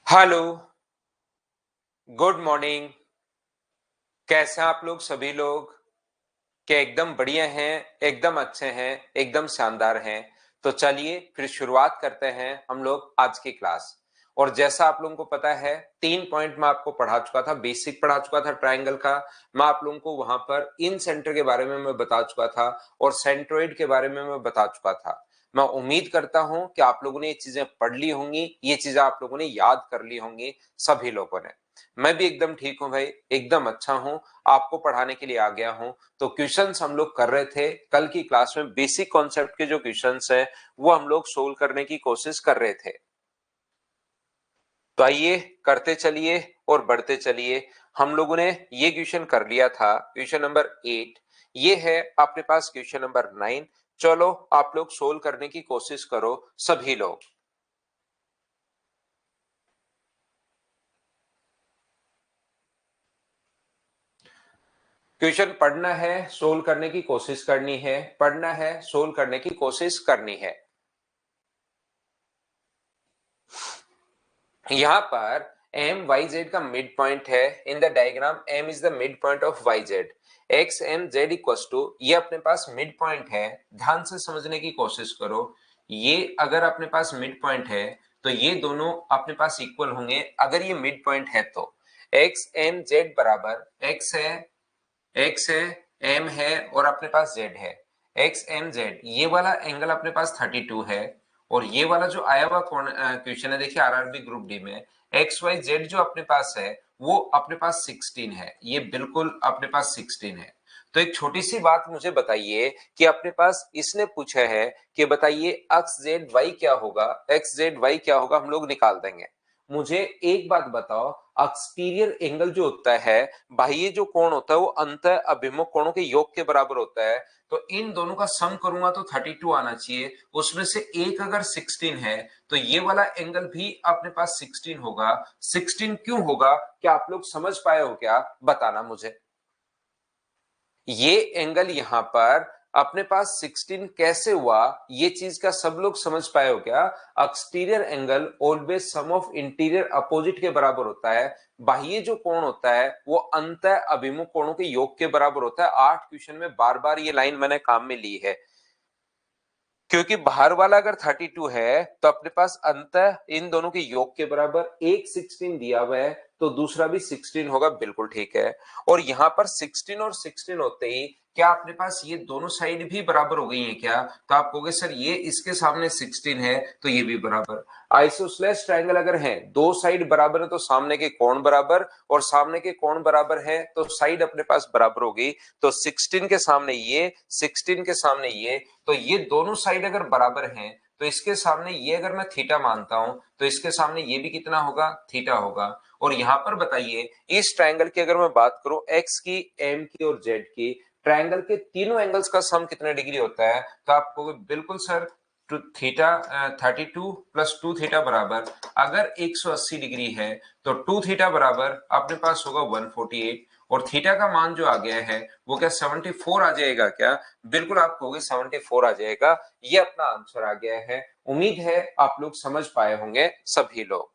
Hello, good morning. कैसे हैं आप लोग सभी लोग? क्या एकदम बढ़िया हैं, एकदम अच्छे हैं, एकदम शानदार हैं? तो चलिए फिर शुरुआत करते हैं हम लोग आज की क्लास। और जैसा आप लोगों को पता है 3 पॉइंट मैं आपको पढ़ा चुका था, बेसिक पढ़ा चुका था ट्रायंगल का। मैं आप लोगों को वहां पर इन सेंटर के बारे में मैं बता चुका था और सेंट्रोइड के बारे में मैं बता चुका था। मैं उम्मीद करता हूं कि आप लोगों ने ये चीजें पढ़ ली होंगी, ये चीजें आप लोगों ने याद कर ली होंगी सभी लोगों ने। मैं भी एकदम ठीक हूं भाई, एकदम अच्छा हूं, आपको पढ़ाने के लिए आ गया हूं। तो क्वेश्चंस हम लोग कर रहे थे कल की क्लास में, बेसिक कॉन्सेप्ट के जो क्वेश्चंस है वो हम लोग सोल्व करने की कोशिश कर रहे थे। तो आइए करते चलिए और बढ़ते चलिए। हम लोगों ने ये क्वेश्चन कर लिया था, क्वेश्चन नंबर 8। ये है अपने पास क्वेश्चन नंबर 9। चलो आप लोग सोल्व करने की कोशिश करो सभी लोग। क्वेश्चन पढ़ना है, सोल्व करने की कोशिश करनी है, पढ़ना है, सोल्व करने की कोशिश करनी है। यहां पर एम वाई जेड का मिड पॉइंट है। In the diagram M is the mid point of Y Z. X M Z equal to, ये अपने पास मिड पॉइंट है। ध्यान से समझने की कोशिश करो। ये अगर अपने पास मिड पॉइंट है तो ये दोनों अपने पास इक्वल होंगे अगर ये मिड पॉइंट है तो। एक्स एम जेड बराबर एक्स है एम है और अपने पास जेड है। एक्स एम जेड, ये वाला एंगल अपने पास 32 है। और ये वाला जो आया हुआ क्वेश्चन है, देखिए आरआरबी ग्रुप डी में, एक्स वाई जेड जो अपने पास है वो अपने पास 16 है। ये बिल्कुल अपने पास 16 है। तो एक छोटी सी बात मुझे बताइए कि अपने पास इसने पूछा है कि बताइए एक्स जेड वाई क्या होगा, एक्स जेड वाई क्या होगा, हम लोग निकाल देंगे। मुझे एक बात बताओ, एक्सटीरियर एंगल जो होता है, बाह्य जो कोण होता है वो अंत अभिमुख कोणों के योग के बराबर होता है। तो इन दोनों का सम करूंगा तो 32 आना चाहिए। उसमें से एक अगर 16 है तो ये वाला एंगल भी अपने पास 16 होगा। 16 क्यों होगा, क्या आप लोग समझ पाए हो क्या, बताना मुझे। ये एंगल यहां पर अपने पास 16 कैसे हुआ, ये चीज का सब लोग समझ पाए हो क्या? Exterior angle always sum of interior opposite के बराबर होता है। बाह्य जो कोण होता है वो अंत अभिमुख कोणों के योग के बराबर होता है। 8 क्वेश्चन में बार बार ये लाइन मैंने काम में ली है। क्योंकि बाहर वाला अगर 32 है तो अपने पास अंतः इन दोनों के योग के बराबर एक 16 दिया हुआ है, तो दूसरा भी 16 होगा, बिल्कुल ठीक है। और यहां पर 16 और 16 होते ही क्या अपने पास ये दोनों साइड भी बराबर हो गई हैं क्या? तो आप कहोगे सर ये इसके सामने 16 है तो ये भी बराबर। आइसोसेलेस ट्रायंगल अगर है, दो साइड बराबर है तो सामने के कोण बराबर, और सामने के कोण बराबर है तो साइड अपने पास बराबर होगी। तो 16 के सामने ये, 16 के सामने ये, तो ये दोनों साइड अगर बराबर हैं तो इसके सामने ये अगर मैं थीटा मानता हूं तो इसके सामने ये भी कितना होगा, थीटा होगा। और यहां पर बताइए इस ट्रायंगल की अगर मैं बात करूं, एक्स की, एम की और जेड की, ट्रायंगल के तीनों एंगल्स का सम कितने डिग्री होता है? तो आपको बिल्कुल sir, two theta 32 plus 2 theta बराबर, अगर 180 डिग्री है तो 2 थीटा बराबर अपने पास होगा 148। और थीटा का मान जो आ गया है वो क्या 74 आ जाएगा क्या? बिल्कुल आप कहोगे 74 आ जाएगा। ये अपना आंसर आ गया है। उम्मीद है आप लोग समझ पाए होंगे सभी लोग।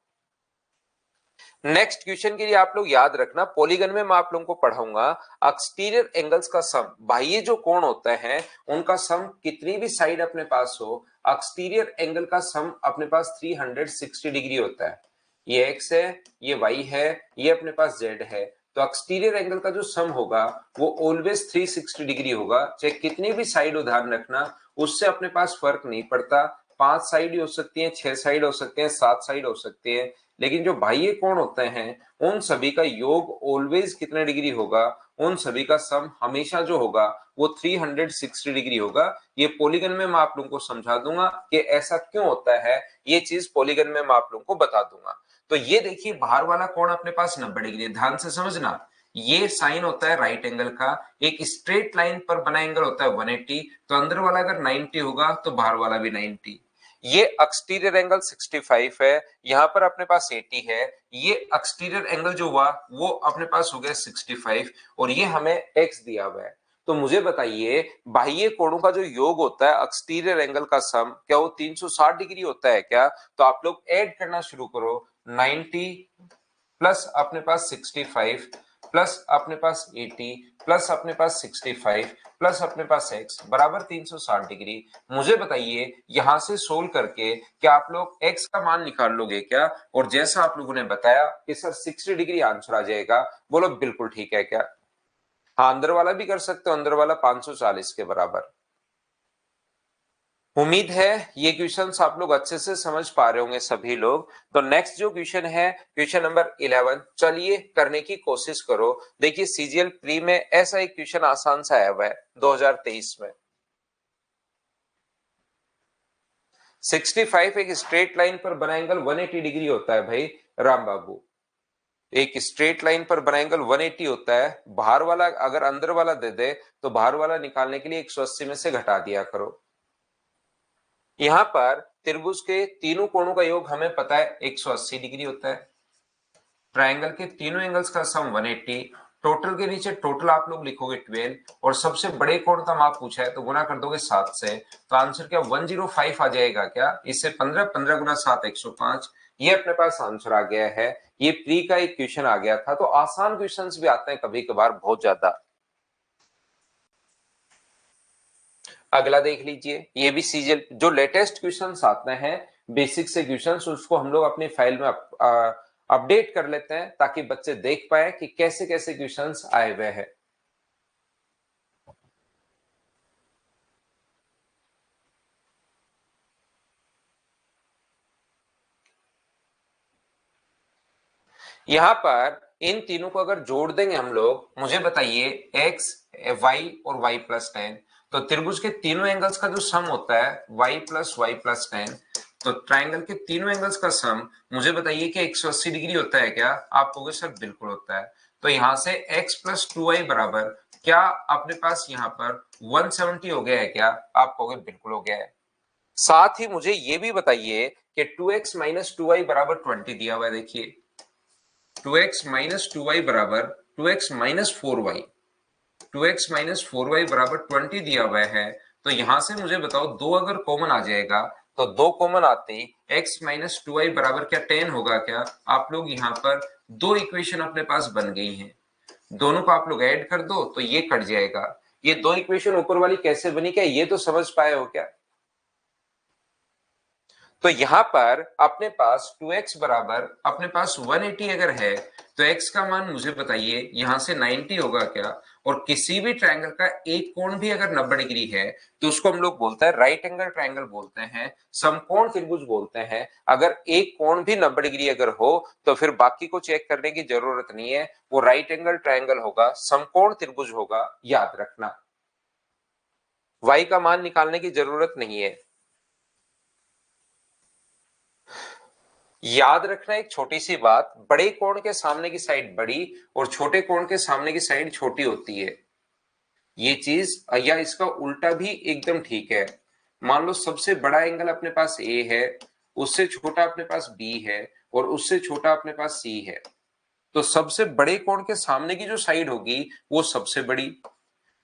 नेक्स्ट क्वेश्चन के लिए आप लोग याद रखना, पॉलीगन में मैं आप लोगों को पढ़ाऊंगा एक्सटीरियर एंगल्स का सम, बाह्य जो कोण होते हैं उनका सम, कितनी भी साइड अपने पास हो, एक्सटीरियर एंगल का सम अपने पास 360 डिग्री होता है। ये एक्स है, ये वाई है, ये अपने पास जेड है। तो एक्सटीरियर एंगल का जो सम होगा वो ऑलवेज 360 डिग्री होगा, चाहे कितनी भी साइड उधार रखना, उससे अपने पास फर्क नहीं पड़ता। 5 साइड ही हो सकती हैं, 6 साइड हो सकते हैं, 7 साइड हो सकती है, लेकिन जो बाह्य कोण होते हैं उन सभी का योग ऑलवेज कितने डिग्री होगा, उन सभी का सम हमेशा जो होगा वो 360 डिग्री होगा। ये पॉलीगन में मैं आप लोगों को समझा दूंगा कि ऐसा क्यों होता है, ये चीज पॉलीगन में मैं आप लोगों को बता दूंगा। तो ये देखिए बाहर वाला कोण अपने पास 90 डिग्री, ध्यान से समझना। ये साइन होता है राइट एंगल का, एक स्ट्रेट लाइन पर बना एंगल होता है 180, तो अंदर वाला अगर 90 होगा तो बाहर वाला भी 90। ये एक्सटीरियर एंगल 65 है, यहां पर अपने पास 80 है। ये एक्सटीरियर एंगल जो हुआ वो अपने पास हो गया 65, और ये हमें एक्स दिया हुआ है। तो मुझे बताइए बाह्य कोणों का जो योग होता है एक्सटीरियर एंगल का सम, क्या वो 360 डिग्री होता है क्या? तो आप लोग ऐड करना शुरू करो। 90 प्लस अपने पास 65 प्लस अपने पास 80 प्लस अपने पास 65 प्लस अपने पास x बराबर 360 डिग्री। मुझे बताइए यहां से सोल्व करके क्या आप लोग x का मान निकाल लोगे क्या? और जैसा आप लोगों ने बताया कि सर 60 डिग्री आंसर आ जाएगा, बोलो बिल्कुल ठीक है क्या? हाँ, अंदर वाला भी कर सकते हो, अंदर वाला 540 के बराबर। उम्मीद है ये क्वेश्चंस आप लोग अच्छे से समझ पा रहे होंगे सभी लोग। तो नेक्स्ट जो क्वेश्चन है क्वेश्चन नंबर 11, चलिए करने की कोशिश करो। देखिए सीजीएल प्री में ऐसा एक क्वेश्चन आसान सा आया हुआ है 2023 में। 65 एक स्ट्रेट लाइन पर बना एंगल 180 डिग्री होता है भाई राम बाबू। एक स्ट्रेट लाइन पर बना एंगल 180 होता है। बाहर वाला अगर अंदर वाला दे दे तो बाहर वाला निकालने के लिए 180 में से घटा दिया करो। यहां पर त्रिभुज के तीनों कोणों का योग हमें पता है 180 डिग्री होता है। ट्रायंगल के तीनों एंगल्स का सम 180। टोटल के नीचे टोटल आप लोग लिखोगे 12 और सबसे बड़े कोण का माप पूछा है तो गुना कर दोगे 7 से। तो आंसर क्या 105 आ जाएगा क्या? इससे 15 15 गुना 7 105। ये अपने पास आंसर आ गया है। ये प्री का एक क्वेश्चन आ गया था। तो आसान क्वेश्चंस भी आते हैं कभी कभार बहुत ज्यादा। अगला देख लीजिए, ये भी सीजीएल जो लेटेस्ट क्वेश्चंस आते हैं बेसिक से क्वेश्चंस, उसको हम लोग अपनी फाइल में अपडेट कर लेते हैं ताकि बच्चे देख पाए कि कैसे कैसे क्वेश्चंस आए हुए हैं। यहां पर इन तीनों को अगर जोड़ देंगे हम लोग, मुझे बताइए x y और y प्लस 10, तो त्रिभुज के तीनों एंगल्स का जो सम होता है y प्लस वाई प्लस 10, तो ट्राइंगल के तीनों एंगल्स का सम मुझे बताइए कि 180 डिग्री होता है क्या? आप कहोगे सर बिल्कुल होता है। तो यहां से x प्लस 2y बराबर क्या अपने पास यहाँ पर 170 हो गया है क्या? आप कहोगे बिल्कुल हो गया है। साथ ही मुझे ये भी बताइए कि 2x माइनस 2y बराबर 20 दिया हुआ है। देखिए 2x माइनस 2y बराबर 2x minus 4y, 2x minus 4y बराबर 20 दिया हुआ है। तो यहां से मुझे बताओ दो अगर कॉमन आ जाएगा तो दो कॉमन आते ही x माइनस 2y बराबर क्या 10 होगा क्या? आप लोग यहाँ पर दो इक्वेशन अपने पास बन गई हैं, दोनों को आप लोग ऐड कर दो तो ये कट जाएगा। ये दो इक्वेशन ऊपर वाली कैसे बनी क्या ये तो समझ पाए हो क्या? तो यहां पर अपने पास 2x बराबर अपने पास 180 अगर है तो x का मान मुझे बताइए यहां से 90 होगा क्या? और किसी भी ट्रायंगल का एक कोण भी अगर 90 डिग्री है तो उसको हम लोग बोलते हैं राइट एंगल ट्रायंगल बोलते हैं, समकोण त्रिभुज बोलते हैं। अगर एक कोण भी 90 डिग्री अगर हो तो फिर बाकी को चेक करने की जरूरत नहीं है, वो राइट एंगल ट्रायंगल होगा, समकोण त्रिभुज होगा, याद रखना। y का मान निकालने की जरूरत नहीं है। याद रखना एक छोटी सी बात, बड़े कोण के सामने की साइड बड़ी और छोटे कोण के सामने की साइड छोटी होती है। ये चीज या इसका उल्टा भी एकदम ठीक है। मान लो सबसे बड़ा एंगल अपने पास ए है, उससे छोटा अपने पास बी है और उससे छोटा अपने पास सी है। तो सबसे बड़े कोण के सामने की जो साइड होगी वो सबसे बड़ी,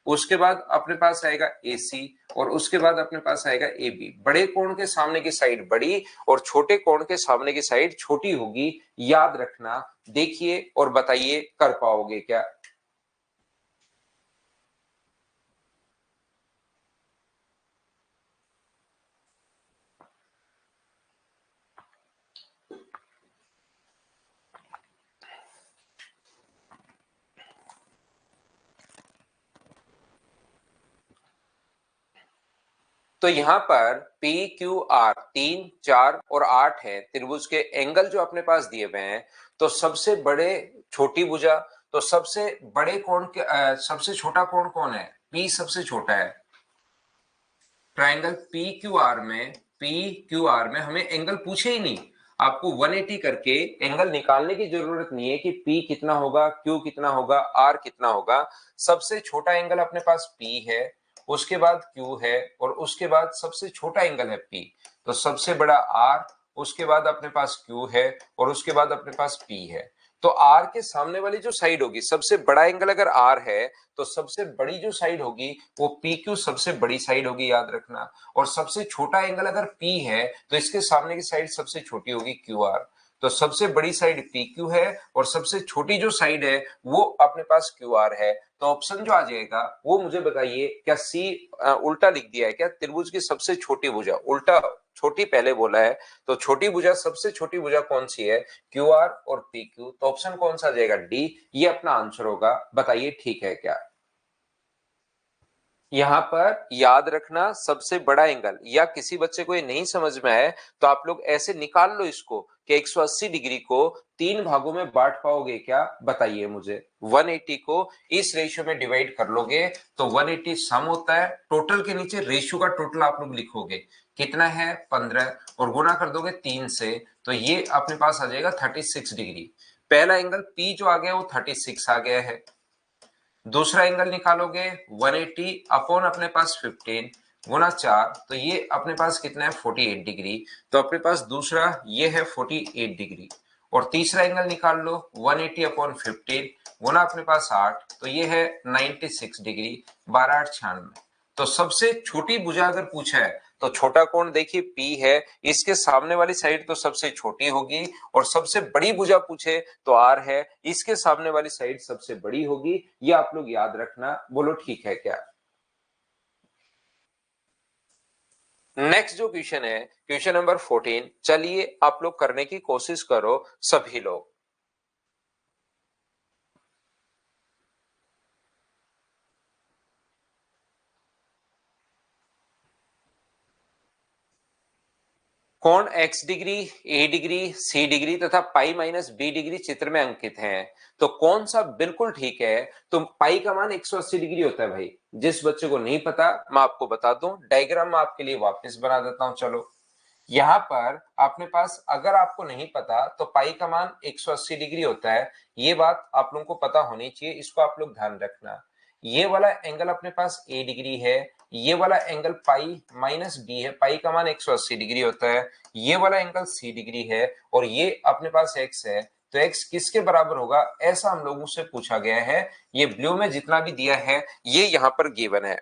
उसके बाद अपने पास आएगा AC और उसके बाद अपने पास आएगा AB। बड़े कोण के सामने की साइड बड़ी और छोटे कोण के सामने की साइड छोटी होगी, याद रखना। देखिए और बताइए कर पाओगे क्या? तो यहां पर P Q R 3 4 और 8 है त्रिभुज के एंगल जो अपने पास दिए हुए हैं। तो सबसे बड़े छोटी भुजा, तो सबसे बड़े कोण के सबसे छोटा कोण कौन है? P सबसे छोटा है। ट्राइंगल पी क्यू आर में हमें एंगल पूछे ही नहीं, आपको 180 करके एंगल निकालने की जरूरत नहीं है कि P कितना होगा, Q कितना होगा, R कितना होगा। सबसे छोटा एंगल अपने पास P है, उसके बाद Q है और उसके बाद सबसे छोटा एंगल है P। तो सबसे बड़ा R, उसके बाद अपने पास Q है और उसके बाद अपने पास P है। तो R के सामने वाली जो साइड होगी, सबसे बड़ा एंगल अगर R है तो सबसे बड़ी जो साइड होगी वो PQ सबसे बड़ी साइड होगी, याद रखना। और सबसे छोटा एंगल अगर P है तो इसके सामने की साइड सबसे छोटी होगी QR। तो सबसे बड़ी साइड PQ है और सबसे छोटी जो साइड है वो अपने पास QR है। तो ऑप्शन जो आ जाएगा वो मुझे बताइए, क्या C उल्टा लिख दिया है क्या? त्रिभुज की सबसे छोटी भुजा, उल्टा छोटी पहले बोला है, तो छोटी भुजा, सबसे छोटी भुजा कौन सी है? QR और PQ। तो ऑप्शन कौन सा आ जाएगा? D, ये अपना आंसर होगा। बताइए ठीक है क्या? यहाँ पर याद रखना, सबसे बड़ा एंगल, या किसी बच्चे को ये नहीं समझ में आए तो आप लोग ऐसे निकाल लो इसको कि 180 डिग्री को 3 भागों में बांट पाओगे क्या? बताइए मुझे। 180 को इस रेशियो में डिवाइड कर लोगे तो 180 सम होता है, टोटल के नीचे रेशियो का टोटल आप लोग लिखोगे, कितना है 15, और गुना कर दोगे 3 से, तो ये अपने पास आ जाएगा 36 डिग्री। पहला एंगल P जो आ गया वो 36 आ गया है। दूसरा एंगल निकालोगे 180 अपॉन अपने पास 15 गुना 4, तो ये अपने पास कितना है 48 डिग्री। तो अपने पास दूसरा ये है 48 डिग्री। और तीसरा एंगल निकाल लो 180 अपॉन 15 गुना अपने पास 8, तो ये है 96 डिग्री। 12 8 96। तो सबसे छोटी भुजा अगर पूछा है तो छोटा कोण देखिए P है, इसके सामने वाली साइड तो सबसे छोटी होगी, और सबसे बड़ी भुजा पूछे तो R है, इसके सामने वाली साइड सबसे बड़ी होगी। ये आप लोग याद रखना। बोलो ठीक है क्या? नेक्स्ट जो क्वेश्चन है, क्वेश्चन नंबर 14, चलिए आप लोग करने की कोशिश करो सभी लोग। कोण x degree, a degree, c degree तथा पाई माइनस b डिग्री चित्र में अंकित हैं, तो कौन सा बिल्कुल ठीक है? तो पाई का मान 180 डिग्री होता है भाई। जिस बच्चे को नहीं पता मैं आपको बता दूं, डायग्राम में आपके लिए वापस बना देता हूं। चलो, यहाँ पर अपने पास, अगर आपको नहीं पता तो पाई का मान 180 डिग्री होता है, ये बात आप लोगों को पता होनी चाहिए, इसको आप लोग ध्यान रखना। ये वाला एंगल अपने पास a डिग्री है, ये वाला एंगल पाई माइनस b है, पाई का मान 180 डिग्री होता है, ये वाला एंगल c डिग्री है, और ये अपने पास x है। तो x किसके बराबर होगा, ऐसा हम लोगों से पूछा गया है। ये ब्लू में जितना भी दिया है ये यहाँ पर गिवन है,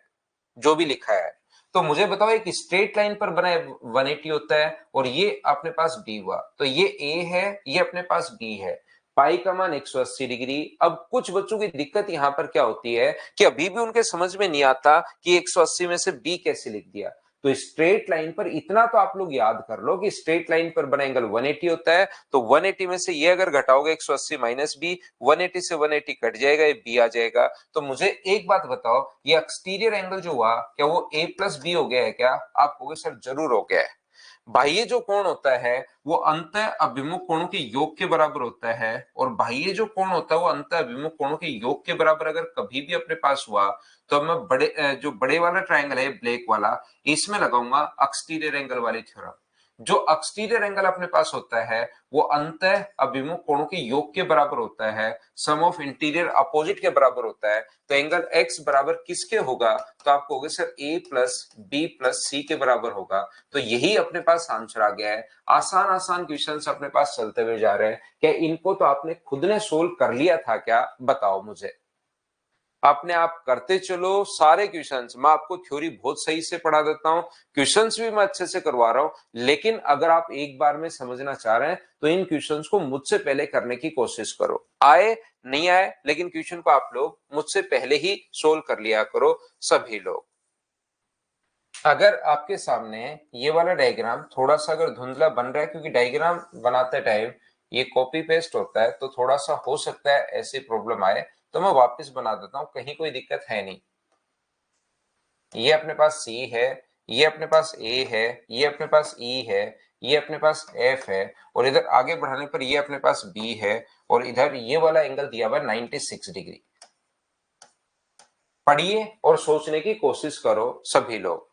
जो भी लिखा है। तो मुझे बताओ, एक स्ट्रेट लाइन पर बना 180 होता है, और ये अपने पास b हुआ, तो ये a है, ये अपने पास b है। पाई का मान 180 डिग्री। अब कुछ बच्चों की दिक्कत यहाँ पर क्या होती है कि अभी भी उनके समझ में नहीं आता कि 180 में से b कैसे लिख दिया। तो स्ट्रेट लाइन पर इतना तो आप लोग याद कर लो कि स्ट्रेट लाइन पर बना एंगल 180 होता है, तो 180 में से ये अगर घटाओगे 180 माइनस बी, 180 से 180 कट जाएगा, ये बी आ जाएगा। तो मुझे एक बात बताओ, ये एक्सटीरियर एंगल जो हुआ क्या वो a प्लस बी हो गया है क्या? आप कहोगे सर जरूर हो गया है। बाह्य जो कोण होता है वो अंत अभिमुख कोणों के योग के बराबर होता है, और बाह्य जो कोण होता है वो अंत अभिमुख कोणों के योग के बराबर अगर कभी भी अपने पास हुआ, तो मैं जो बड़े वाला ट्रायंगल है ब्लैक वाला, इसमें लगाऊंगा एक्सटीरियर एंगल वाली थ्योरम। जो एक्सटीरियर एंगल अपने पास होता है वो अंत अभिमुख कोणों के योग के बराबर होता है, सम ऑफ इंटीरियर अपोजिट के बराबर होता है। तो एंगल x बराबर किसके होगा? तो आप कहोगे sir a plus B plus C के बराबर होगा। तो यही अपने पास आंसर आ गया है। आसान आसान क्वेश्चंस अपने पास चलते हुए जा रहे हैं, क्या इनको तो आपने खुद ने सोल्व कर लिया था क्या? बताओ मुझे। अपने आप करते चलो सारे क्वेश्चंस। मैं आपको थ्योरी बहुत सही से पढ़ा देता हूं, क्वेश्चंस भी मैं अच्छे से करवा रहा हूं, लेकिन अगर आप एक बार में समझना चाह रहे हैं तो इन क्वेश्चंस को मुझसे पहले करने की कोशिश करो। आए नहीं आए, लेकिन क्वेश्चन को आप लोग मुझसे पहले ही सोल्व कर लिया करो सभी लोग। अगर आपके सामने ये वाला डायग्राम थोड़ा सा अगर धुंधला बन रहा है, क्योंकि डायग्राम बनाते टाइम ये कॉपी पेस्ट होता है, तो थोड़ा सा हो सकता है ऐसी प्रॉब्लम आए, तो मैं वापस बना देता हूं, कहीं कोई दिक्कत है नहीं। ये अपने पास C है, ये अपने पास A है, ये अपने पास E है, ये अपने पास F है, और इधर आगे बढ़ाने पर ये अपने पास B है, और इधर ये वाला एंगल दिया हुआ 96 डिग्री। पढ़िए और सोचने की कोशिश करो सभी लोग।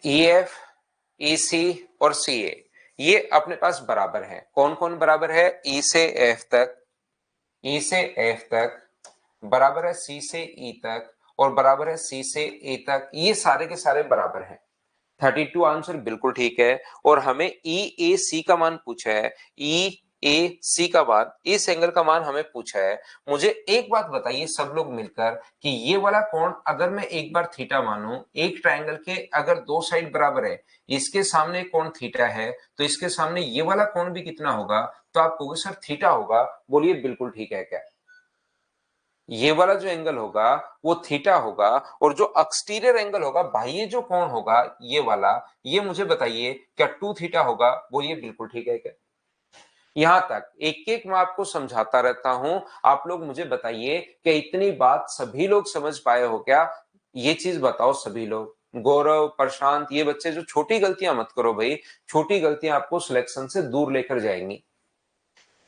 EF, EC और CA ये अपने पास बराबर है। कौन कौन बराबर है? E से F तक, E से F तक, बराबर है C से E तक, और बराबर है C से A तक। ये सारे के सारे बराबर हैं। 32 आंसर बिल्कुल ठीक है। और हमें ई ए सी का मान पूछा है, ई ए सी का मान, इस एंगल का मान हमें पूछा है। मुझे एक बात बताइए सब लोग मिलकर कि ये वाला कोण अगर मैं एक बार थीटा मानूं, एक ट्रायंगल के अगर दो साइड बराबर है, इसके सामने कोण थीटा है, तो इसके सामने ये वाला कोण भी कितना होगा? तो आप कहोगे सर थीटा होगा। बोलिए बिल्कुल ठीक है क्या? ये वाला जो एंगल होगा वो थीटा होगा, और जो एक्सटीरियर एंगल होगा, बाह्य जो कोण होगा ये वाला, ये मुझे बताइए क्या टू थीटा होगा? बोलिए बिल्कुल ठीक है क्या? यहां तक एक एक मैं आपको समझाता रहता हूं, आप लोग मुझे बताइए कि इतनी बात सभी लोग समझ पाए हो क्या? ये चीज बताओ सभी लोग। गौरव, प्रशांत, ये बच्चे जो छोटी गलतियां मत करो भाई, छोटी गलतियां आपको सिलेक्शन से दूर लेकर जाएंगी।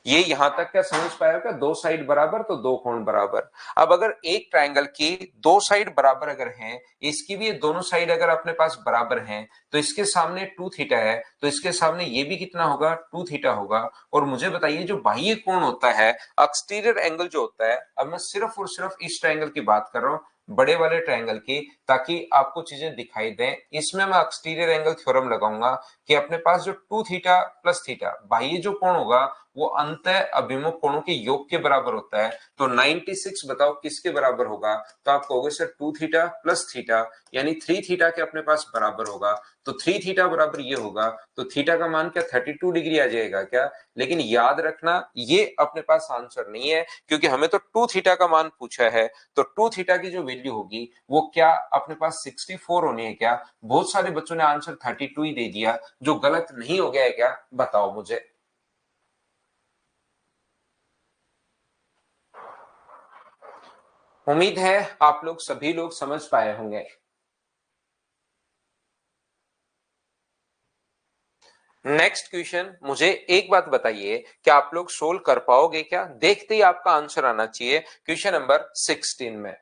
ये यहां तक क्या समझ पाए क्या? दो साइड बराबर तो दो कोण बराबर। अब अगर एक ट्रायंगल की दो साइड बराबर अगर हैं, इसकी भी ये दोनों साइड अगर अपने पास बराबर हैं, तो इसके सामने टू थीटा है, तो इसके सामने ये भी कितना होगा? टू थीटा होगा। और मुझे बताइए जो बाह्य कोण होता है, एक्सटीरियर एंगल जो होता है, अब मैं सिर्फ और सिर्फ इस ट्रायंगल की बात कर रहा हूं, बड़े वाले ट्रायंगल की, ताकि आपको चीजें दिखाई दें। इसमें मैं एक्सटीरियर एंगल थ्योरम लगाऊंगा कि अपने पास जो टू थीटा प्लस थीटा बाह्य जो कोण होगा वो अंत अभिमुख कोणों के योग के बराबर होता है। तो 96 बताओ किसके बराबर होगा? तो आप कहोगे sir two theta plus theta, यानी थ्री थीटा के अपने पास बराबर होगा। तो थ्री थीटा बराबर ये होगा, तो थीटा का मान क्या 32 डिग्री आ जाएगा क्या? लेकिन याद रखना ये अपने पास आंसर नहीं है, क्योंकि हमें तो टू थीटा का मान पूछा है। तो टू थीटा की जो वैल्यू होगी वो क्या अपने पास 64 होनी है क्या? बहुत सारे बच्चों ने आंसर 32 ही दे दिया, जो गलत नहीं हो गया है क्या? बताओ मुझे। उम्मीद है आप लोग सभी लोग समझ पाए होंगे। नेक्स्ट क्वेश्चन, मुझे एक बात बताइए कि आप लोग सोल्व कर पाओगे क्या? देखते ही आपका आंसर आना चाहिए क्वेश्चन नंबर 16 में।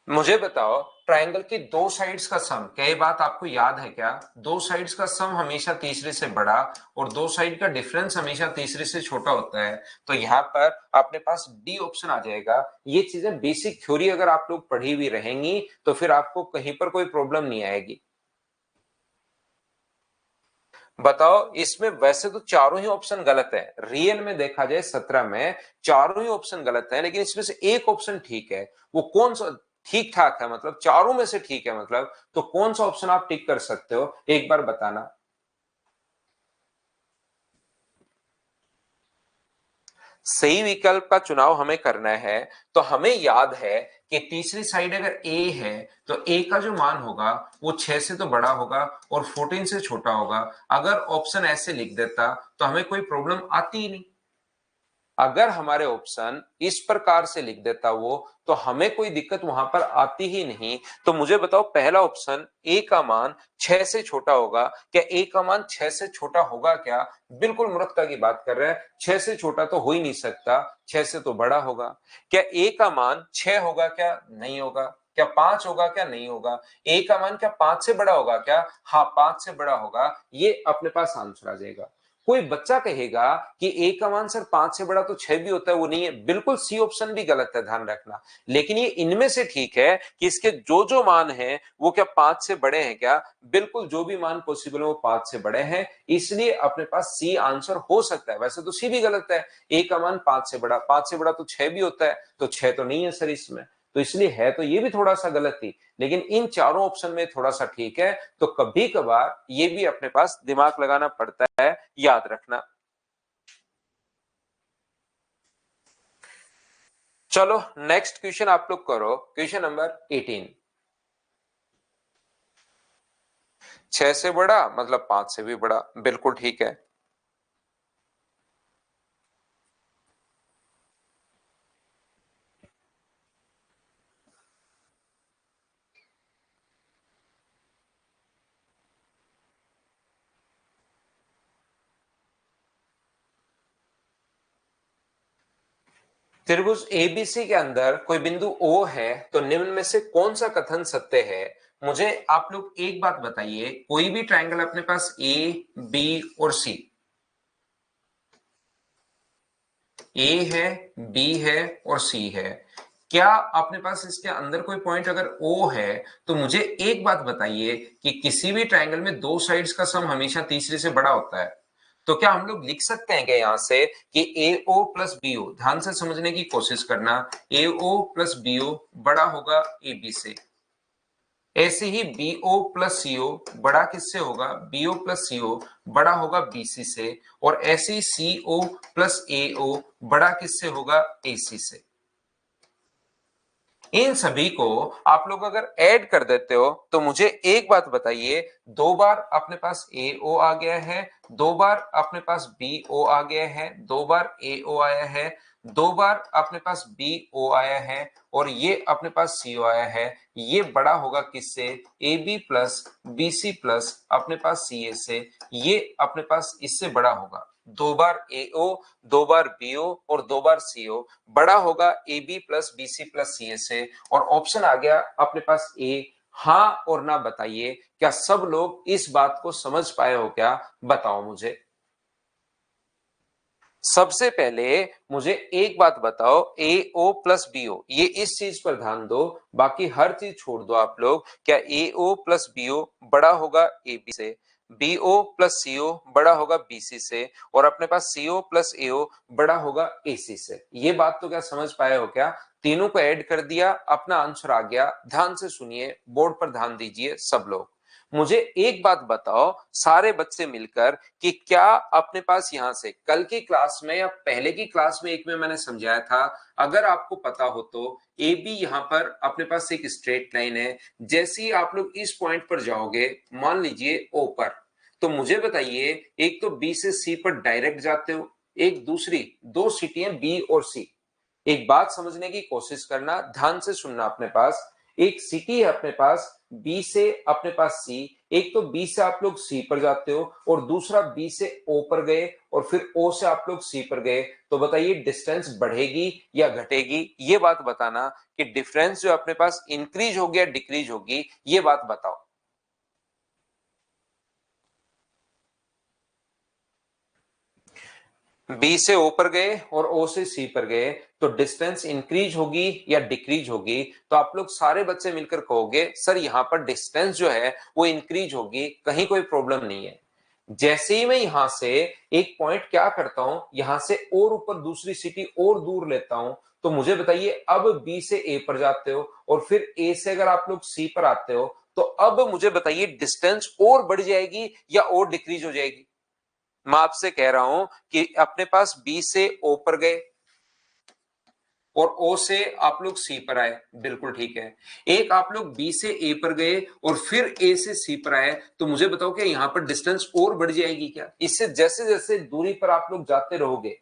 मुझे बताओ ट्रायंगल की दो साइड्स का सम, क्या ये बात आपको याद है क्या? दो साइड्स का सम हमेशा तीसरे से बड़ा, और दो साइड का डिफरेंस हमेशा तीसरे से छोटा होता है। तो यहाँ पर अपने पास डी ऑप्शन आ जाएगा। ये चीजें बेसिक थ्योरी अगर आप लोग पढ़ी हुई रहेंगी तो फिर आपको कहीं पर कोई प्रॉब्लम नहीं आएगी। बताओ इसमें वैसे तो चारों ही ऑप्शन गलत है, रियल में देखा जाए 17 में चारों ही ऑप्शन गलत है, लेकिन इसमें से एक ऑप्शन ठीक है। वो कौन सा ठीक ठाक है, मतलब चारों में से ठीक है, मतलब तो कौन सा ऑप्शन आप टिक कर सकते हो एक बार बताना। सही विकल्प का चुनाव हमें करना है। तो हमें याद है कि तीसरी साइड अगर ए है, तो ए का जो मान होगा वो 6 से तो बड़ा होगा और 14 से छोटा होगा। अगर ऑप्शन ऐसे लिख देता तो हमें कोई प्रॉब्लम आती ही नहीं। अगर हमारे ऑप्शन इस प्रकार से लिख देता वो, तो हमें कोई दिक्कत वहां पर आती ही नहीं। तो मुझे बताओ पहला ऑप्शन ए का मान 6 से छोटा होगा क्या? ए का मान 6 से छोटा होगा क्या? बिल्कुल मूर्खता की बात कर रहे हैं, 6 से छोटा तो हो ही नहीं सकता, 6 से तो बड़ा होगा। क्या ए का मान 6 होगा क्या? नहीं होगा। क्या 5 होगा क्या? नहीं होगा। ए का मान क्या 5 से बड़ा होगा क्या? हाँ 5 से बड़ा होगा। ये अपने पास आंसर आ जाएगा। कोई बच्चा कहेगा कि ए का मान सर 5 से बड़ा तो 6 भी होता है, वो नहीं है, बिल्कुल सी ऑप्शन भी गलत है, ध्यान रखना। लेकिन ये इनमें से ठीक है कि इसके जो जो मान है वो क्या 5 से बड़े हैं क्या? बिल्कुल जो भी मान पॉसिबल है वो 5 से बड़े हैं, इसलिए अपने पास सी आंसर हो सकता है। वैसे तो सी भी गलत है, ए का मान 5 से बड़ा, 5 से बड़ा तो 6 भी होता है, तो 6 तो नहीं है सर इसमें। तो इसलिए है तो ये भी थोड़ा सा गलत ही, लेकिन इन चारों ऑप्शन में थोड़ा सा ठीक है। तो कभी कभार ये भी अपने पास दिमाग लगाना पड़ता है, याद रखना। चलो नेक्स्ट क्वेश्चन आप लोग करो, क्वेश्चन नंबर 18। 6 से बड़ा मतलब 5 से भी बड़ा, बिल्कुल ठीक है। त्रिभुज एबीसी के अंदर कोई बिंदु ओ है, तो निम्न में से कौन सा कथन सत्य है? मुझे आप लोग एक बात बताइए, कोई भी ट्रायंगल अपने पास ए, बी और सी, ए है, बी है और सी है, क्या अपने पास इसके अंदर कोई पॉइंट अगर ओ है, तो मुझे एक बात बताइए कि किसी भी ट्रायंगल में दो साइड्स का सम हमेशा तीसरे से बड़ा होता है। तो क्या हम लोग लिख सकते हैं क्या यहां से कि ए ओ प्लस बी ओ, ध्यान से समझने की कोशिश करना, ए ओ प्लस बी ओ बड़ा होगा ए बी से। ऐसे ही BO प्लस CO बड़ा किससे होगा, BO प्लस CO बड़ा होगा BC से। और ऐसे ही CO प्लस AO बड़ा किससे होगा, AC से। इन सभी को आप लोग अगर ऐड कर देते हो तो मुझे एक बात बताइए, दो बार अपने पास AO आ गया है, दो बार अपने पास BO आ गया है, दो बार AO आया है, दो बार अपने पास BO आया है और ये अपने पास CO आया है, ये बड़ा होगा किससे, AB प्लस BC प्लस अपने पास CA से, ये अपने पास इससे बड़ा होगा। दो बार AO, दो बार BO और दो बार CO बड़ा होगा AB plus BC plus CA से। और ऑप्शन आ गया अपने पास ए। हाँ और ना बताइए, क्या सब लोग इस बात को समझ पाए हो क्या, बताओ मुझे। सबसे पहले मुझे एक बात बताओ, ए ओ प्लस बी ओ, ये इस चीज पर ध्यान दो, बाकी हर चीज छोड़ दो आप लोग। क्या ए ओ प्लस बी ओ बड़ा होगा ए बी से, बी ओ प्लस सी ओ बड़ा होगा बी सी से, और अपने पास सी ओ प्लस ए ओ बड़ा होगा ए सी से। ये बात तो क्या समझ पाए हो क्या, तीनों को ऐड कर दिया, अपना आंसर आ गया। ध्यान से सुनिए, बोर्ड पर ध्यान दीजिए सब लोग। मुझे एक बात बताओ सारे बच्चे मिलकर, कि क्या अपने पास यहां से कल की क्लास में या पहले की क्लास में एक में मैंने समझाया था, अगर आपको पता हो तो ए बी यहां पर अपने पास एक स्ट्रेट लाइन है, जैसे ही आप लोग इस पॉइंट पर जाओगे, मान लीजिए ओ पर, तो मुझे बताइए, एक तो बी से सी पर डायरेक्ट जाते हो, एक दूसरी दो सिटियां बी और सी। एक बात समझने की कोशिश करना, ध्यान से सुनना, अपने पास एक सिटी है अपने पास बी से अपने पास सी, एक तो बी से आप लोग सी पर जाते हो और दूसरा बी से ओ पर गए और फिर ओ से आप लोग सी पर गए, तो बताइए डिस्टेंस बढ़ेगी या घटेगी, ये बात बताना कि डिफरेंस जो अपने पास इंक्रीज होगी या डिक्रीज होगी, ये बात बताओ। बी से ओ पर गए और ओ से सी पर गए, तो डिस्टेंस इंक्रीज होगी या डिक्रीज होगी, तो आप लोग सारे बच्चे मिलकर कहोगे सर यहाँ पर डिस्टेंस जो है वो इंक्रीज होगी, कहीं कोई प्रॉब्लम नहीं है। जैसे ही मैं यहां से एक पॉइंट क्या करता हूं, यहां से और ऊपर दूसरी सिटी और दूर लेता हूं, तो मुझे बताइए अब बी से ए पर जाते हो और फिर ए से अगर आप लोग सी पर आते हो, तो अब मुझे बताइए डिस्टेंस और बढ़ जाएगी या और डिक्रीज हो जाएगी। मैं आपसे कह रहा हूं कि अपने पास बी से ओ पर गए और ओ से आप लोग सी पर आए, बिल्कुल ठीक है। एक आप लोग बी से ए पर गए और फिर ए से सी पर आए, तो मुझे बताओ कि यहां पर डिस्टेंस और बढ़ जाएगी क्या, इससे जैसे जैसे दूरी पर आप लोग जाते रहोगे,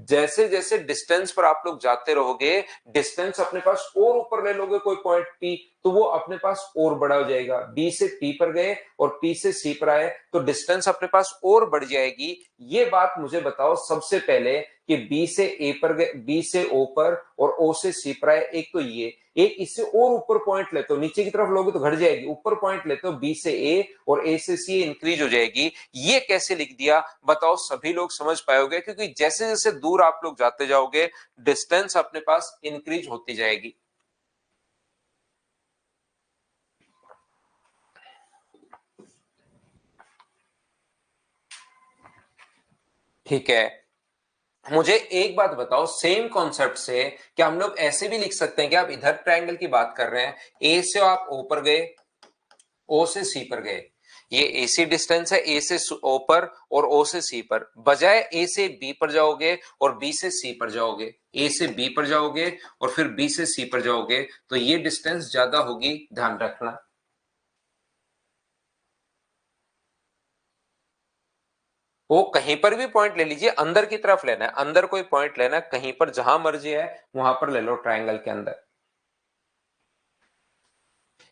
जैसे जैसे डिस्टेंस पर आप लोग जाते रहोगे, डिस्टेंस अपने पास और ऊपर ले लोगे कोई पॉइंट पी, तो वो अपने पास और बड़ा हो जाएगा। बी से पी पर गए और पी से सी पर आए, तो डिस्टेंस अपने पास और बढ़ जाएगी। ये बात मुझे बताओ सबसे पहले कि बी से ए पर गए, बी से ओ पर और ओ से सी पर आए, एक तो ये, एक इससे और ऊपर पॉइंट लेते हो, नीचे की तरफ लोगे तो घट जाएगी, ऊपर पॉइंट लेते हो बी से ए और ए से सी इंक्रीज हो जाएगी। ये कैसे लिख दिया बताओ, सभी लोग समझ पाओगे, क्योंकि जैसे जैसे दूर आप लोग जाते जाओगे डिस्टेंस अपने पास इंक्रीज होती जाएगी। ठीक है, मुझे एक बात बताओ, सेम कॉन्सेप्ट से क्या हम लोग ऐसे भी लिख सकते हैं कि आप इधर ट्रायंगल की बात कर रहे हैं, ए से आप ओ पर गए, ओ से सी पर गए, ये एसी डिस्टेंस है ए से ओ पर और ओ से सी पर, बजाय ए से बी पर जाओगे और बी से सी पर जाओगे, ए से बी पर जाओगे और फिर बी से सी पर जाओगे, तो ये डिस्टेंस ज्यादा होगी, ध्यान रखना। वो कहीं पर भी पॉइंट ले लीजिए, अंदर की तरफ लेना है, अंदर कोई पॉइंट लेना है, कहीं पर जहां मर्जी है वहां पर ले लो ट्रायंगल के अंदर।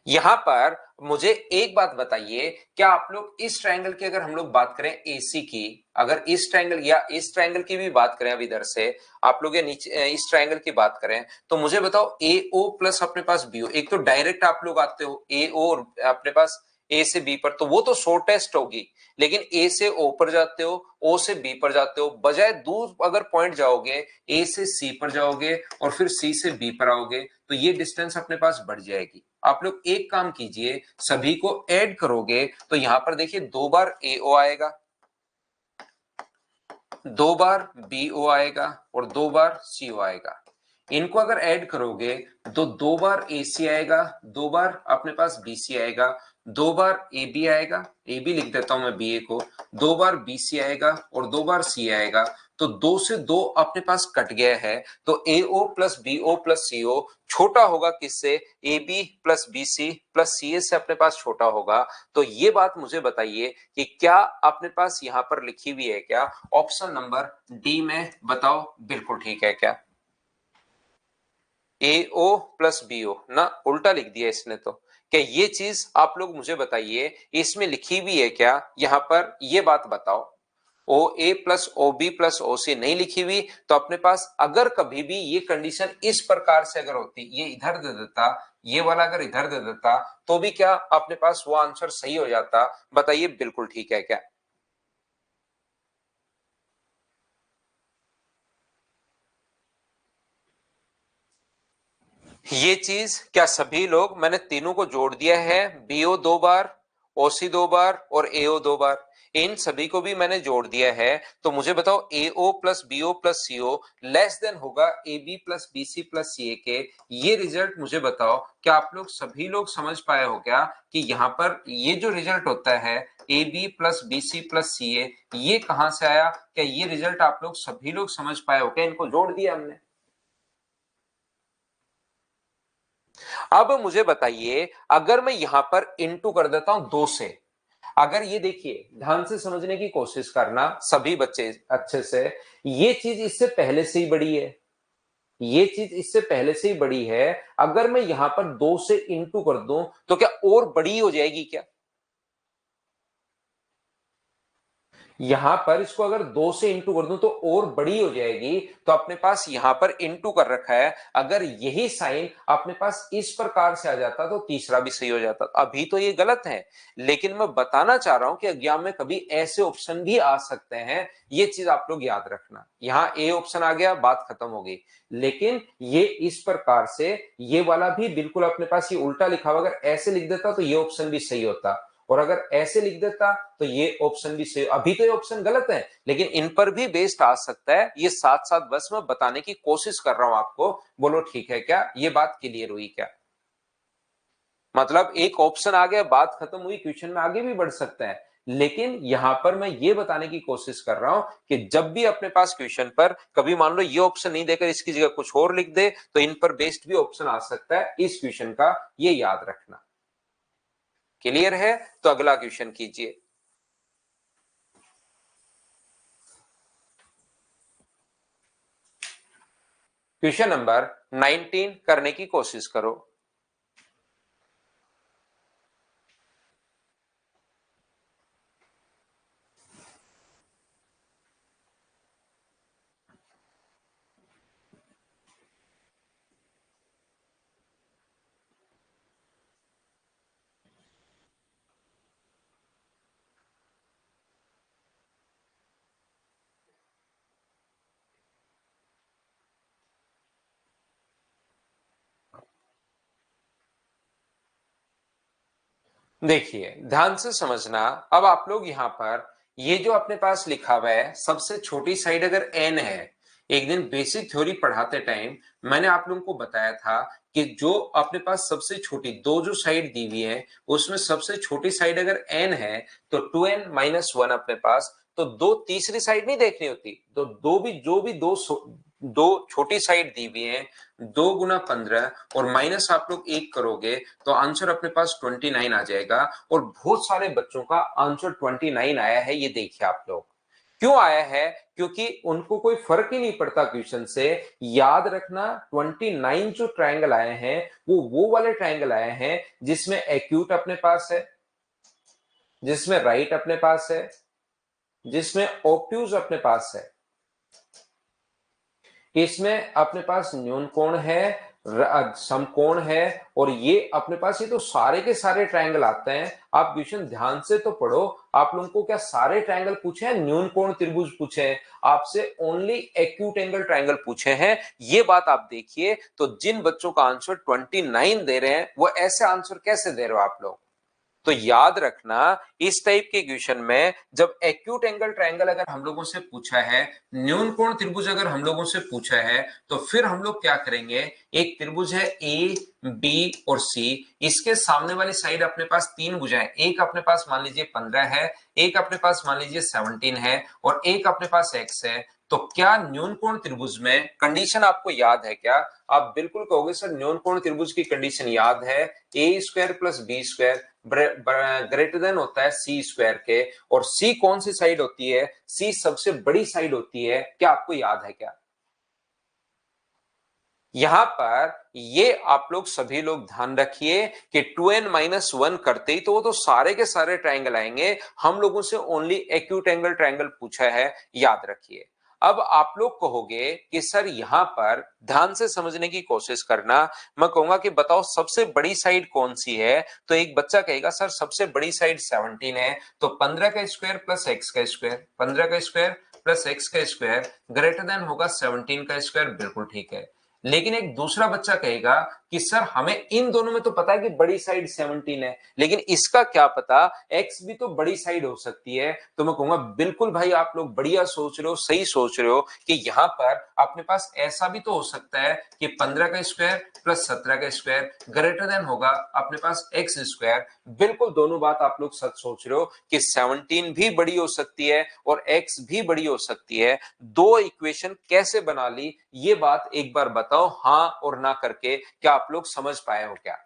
यहां पर मुझे एक बात बताइए, क्या आप लोग इस ट्रायंगल की अगर हम लोग बात करें एसी की, अगर इस ट्रायंगल या इस ट्रायंगल की भी बात करें, अब इधर से आप लोग ये नीचे इस ट्रायंगल की बात करें, तो मुझे बताओ ए ओ प्लस अपने पास बी ओ, एक तो डायरेक्ट आप लोग आते हो ए ओ और अपने पास ए से बी पर, तो वो तो शॉर्टेस्ट होगी, लेकिन ए से ओ पर जाते हो, ओ से बी पर जाते हो, बजाय दूर अगर पॉइंट जाओगे ए से सी पर जाओगे और फिर सी से बी पर आओगे, तो ये डिस्टेंस अपने पास बढ़ जाएगी। आप लोग एक काम कीजिए, सभी को ऐड करोगे तो यहां पर देखिए 2 बार ए ओ आएगा, 2 बार बी ओ आएगा और 2 बार सी ओ आएगा। इनको अगर ऐड करोगे तो 2 बार ए सी आएगा, 2 बार अपने पास बी सी आएगा, 2 बार ए बी आएगा, ए बी लिख देता हूं मैं बी ए को, 2 बार बी सी आएगा और 2 बार सी आएगा। तो 2 से 2 अपने पास कट गया है, तो A O plus B O plus C O छोटा होगा किससे, A B plus B C plus C A से अपने पास छोटा होगा। तो ये बात मुझे बताइए कि क्या अपने पास यहां पर लिखी हुई है क्या, ऑप्शन नंबर डी में, बताओ बिल्कुल ठीक है क्या? ए ओ प्लस बी ओ ना, उल्टा लिख दिया इसने तो। क्या ये चीज आप लोग मुझे बताइए इसमें लिखी हुई है क्या, यहां पर ये बात बताओ। O A plus O B plus O C नहीं लिखी हुई, तो अपने पास अगर कभी भी ये कंडीशन इस प्रकार से अगर होती, ये इधर दे देता, ये वाला अगर इधर दे देता, तो भी क्या अपने पास वो आंसर सही हो जाता? बताइए बिल्कुल ठीक है क्या? ये चीज क्या सभी लोग, मैंने तीनों को जोड़ दिया है, बीओ 2 बार, ओसी 2 बार और एओ 2 बार, इन सभी को भी मैंने जोड़ दिया है। तो मुझे बताओ AO plus BO plus CO less than होगा A B plus B C plus C A के। ये रिजल्ट मुझे बताओ, क्या आप लोग सभी लोग समझ पाए हो क्या कि यहाँ पर ये जो रिजल्ट होता है A B plus B C plus C A, ये कहां से आया? क्या ये रिजल्ट आप लोग सभी लोग समझ पाए हो क्या? इनको जोड़ दिया हमने। अब मुझे बताइए, अगर मैं यहां पर इंटू कर देता हूं 2 से, अगर ये देखिए ध्यान से समझने की कोशिश करना सभी बच्चे अच्छे से, ये चीज इससे पहले से ही बड़ी है, ये चीज इससे पहले से ही बड़ी है, अगर मैं यहां पर 2 से इंटू कर दूं तो क्या और बड़ी हो जाएगी क्या? यहां पर इसको अगर 2 से इंटू कर दूं तो और बड़ी हो जाएगी, तो अपने पास यहां पर इंटू कर रखा है, अगर यही साइन अपने पास इस प्रकार से आ जाता तो तीसरा भी सही हो जाता। अभी तो ये गलत है, लेकिन मैं बताना चाह रहा हूं कि एग्जाम में कभी ऐसे ऑप्शन भी आ सकते हैं, ये चीज आप लोग याद रखना। यहां ए ऑप्शन आ गया, बात खत्म हो गई, लेकिन ये इस प्रकार से, ये वाला भी बिल्कुल अपने पास ये उल्टा लिखा हुआ, अगर ऐसे लिख देता तो ये ऑप्शन भी सही होता, और अगर ऐसे लिख देता तो ये ऑप्शन भी सही। अभी तो ये ऑप्शन गलत है, लेकिन इन पर भी बेस्ड आ सकता है, ये साथ साथ बस मैं बताने की कोशिश कर रहा हूं आपको। बोलो ठीक है क्या, ये बात क्लियर हुई क्या? मतलब एक ऑप्शन आ गया, बात खत्म हुई, क्वेश्चन में आगे भी बढ़ सकता है, लेकिन यहां पर मैं ये बताने की कोशिश कर रहा हूं कि जब भी अपने पास क्वेश्चन पर कभी मान लो ये ऑप्शन नहीं देकर इसकी जगह कुछ और लिख दे, तो इन पर बेस्ड भी ऑप्शन आ सकता है इस क्वेश्चन का, ये याद रखना। क्लियर है? तो अगला क्वेश्चन कीजिए। क्वेश्चन नंबर 19 करने की कोशिश करो। देखिए ध्यान से समझना, अब आप लोग यहां पर ये जो अपने पास लिखा हुआ है, सबसे छोटी साइड अगर एन है, एक दिन बेसिक थ्योरी पढ़ाते टाइम मैंने आप लोगों को बताया था कि जो अपने पास सबसे छोटी दो जो साइड दी हुई है, उसमें सबसे छोटी साइड अगर एन है तो 2n-1 अपने पास, तो दो तीसरी साइड नहीं देखनी होती, तो दो भी जो भी दो छोटी साइड दी हुई है, 2 × 15 और माइनस आप लोग 1 करोगे तो आंसर अपने पास 29 आ जाएगा। और बहुत सारे बच्चों का आंसर 29 आया है, ये देखिए आप लोग। क्यों आया है? क्योंकि उनको कोई फर्क ही नहीं पड़ता क्वेश्चन से। याद रखना 29 जो ट्रायंगल आए हैं वो वाले ट्रायंगल आए हैं जिसमें एक्यूट अपने पास है, जिसमें राइट अपने पास है, जिसमें ऑब्ट्यूज अपने पास है, इसमें अपने पास न्यून कोण है, समकोण है, और ये अपने पास ये तो सारे के सारे ट्रायंगल आते हैं। आप क्वेश्चन ध्यान से तो पढ़ो। आप लोगों को क्या सारे ट्रायंगल पूछे हैं? न्यून कोण त्रिभुज पूछे हैं आपसे, ओनली एक्यूट एंगल ट्रायंगल पूछे हैं। ये बात आप देखिए। तो जिन बच्चों का आंसर 29 दे रहे हैं वो ऐसे आंसर कैसे दे रहे हो आप लोग? तो याद रखना, इस टाइप के क्वेश्चन में जब एक्यूट एंगल ट्रायंगल अगर हम लोगों से पूछा है, न्यून कोण त्रिभुज अगर हम लोगों से पूछा है, तो फिर हम लोग क्या करेंगे? एक त्रिभुज है ए, बी और सी, इसके सामने वाली साइड अपने पास तीन भुजाएं, एक अपने पास मान लीजिए 15 है, एक अपने पास मान लीजिए 17 है, और एक अपने पास x है। तो क्या न्यून कोण त्रिभुज में कंडीशन आपको याद है क्या? आप बिल्कुल कहोगे सर न्यून कोण त्रिभुज की कंडीशन याद है, A square plus B square greater than होता है सी स्क्वायर के, और सी कौन सी साइड होती है? सी सबसे बड़ी साइड होती है। क्या आपको याद है क्या? यहां पर ये आप लोग सभी लोग ध्यान रखिए कि 2n-1 करते ही तो वो तो सारे के सारे ट्रायंगल आएंगे। हम लोगों से ओनली एक्यूट एंगल ट्रायंगल पूछा है, याद रखिए। अब आप लोग कहोगे कि सर यहां पर ध्यान से समझने की कोशिश करना। मैं कहूंगा कि बताओ सबसे बड़ी साइड कौन सी है? तो एक बच्चा कहेगा सर सबसे बड़ी साइड 17 है। तो 15 का स्क्वायर प्लस एक्स का स्क्वायर, 15 का स्क्वायर प्लस एक्स का स्क्वायर ग्रेटर देन होगा 17 का स्क्वायर। बिल्कुल ठीक है। लेकिन एक दूसरा बच्चा कहेगा कि सर हमें इन दोनों में तो पता है कि बड़ी साइड 17 है, लेकिन इसका क्या पता x भी तो बड़ी साइड हो सकती है। तो मैं कहूंगा बिल्कुल भाई आप लोग बढ़िया सोच रहे हो, सही सोच रहे हो कि यहां पर अपने पास ऐसा भी तो हो सकता है कि 15 का स्क्वायर प्लस 17 का स्क्वायर ग्रेटर देन होगा अपने पास एक्स स्क्वायर। बिल्कुल दोनों बात आप लोग सच सोच रहे हो कि 17 भी बड़ी हो सकती है और x भी बड़ी हो सकती है। दो इक्वेशन कैसे बना ली, ये बात एक बार बताओ हां और ना करके। क्या आप लोग समझ पाए हो क्या?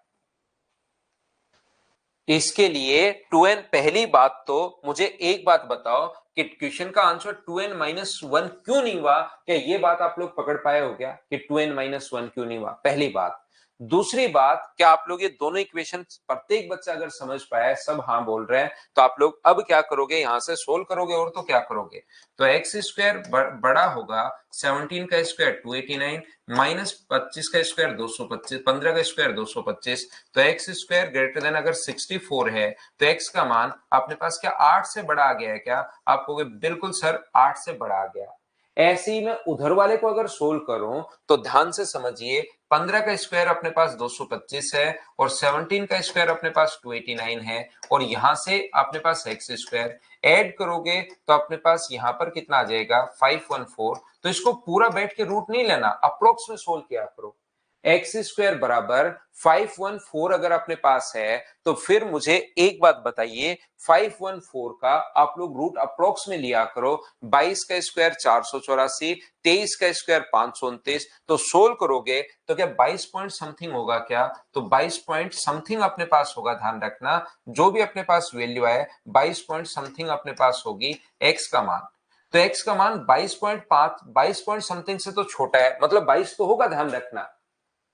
इसके लिए 2n, पहली बात तो मुझे एक बात बताओ कि क्वेश्चन का आंसर 2n-1 क्यों नहीं हुआ? क्या ये बात आप लोग पकड़ पाए हो क्या कि 2n-1 क्यों नहीं हुआ? पहली बात। दूसरी बात, क्या आप लोग ये दोनों इक्वेशन प्रत्येक बच्चा अगर समझ पाया है, सब हाँ बोल रहे हैं, तो आप लोग अब क्या करोगे? यहां से सोल्व करोगे और तो क्या करोगे? तो एक्स स्क्वायर बड़ा होगा 17 का स्क्वायर 289 माइनस 25 का स्क्वायर 225, 15 का स्क्वायर 225। तो एक्स स्क्वायर ग्रेटर देन अगर 64 है तो एक्स का मान अपने पास क्या 8 से बड़ा आ गया है क्या? आप कहोगे बिल्कुल सर 8 से बड़ा आ गया। ऐसे ही मैं उधर वाले को अगर सोल्व करूं तो ध्यान से समझिए, 15 का स्क्वायर अपने पास 225 है और 17 का स्क्वायर अपने पास 289 है, और यहां से अपने पास एक्स स्क्वायर ऐड करोगे तो अपने पास यहां पर कितना आ जाएगा 514। तो इसको पूरा बैठ के रूट नहीं लेना, अप्रोक्स में सोल्व किया करो। एक्स स्क्वायर बराबर 514 अगर अपने पास है तो फिर मुझे एक बात बताइए, 514 का आप लोग रूट अप्रोक्स में लिया करो। 22 का स्क्वायर 484, 23 का स्क्वायर 529। तो सोल्व करोगे तो क्या 22 पॉइंट समथिंग होगा क्या? तो 22 पॉइंट समथिंग अपने पास होगा। ध्यान रखना जो भी अपने पास वैल्यू है 22 पॉइंट समथिंग अपने पास होगी एक्स का मान। तो एक्स का मान 22.5, 22 पॉइंट समथिंग से तो छोटा है, मतलब 22 तो होगा। ध्यान रखना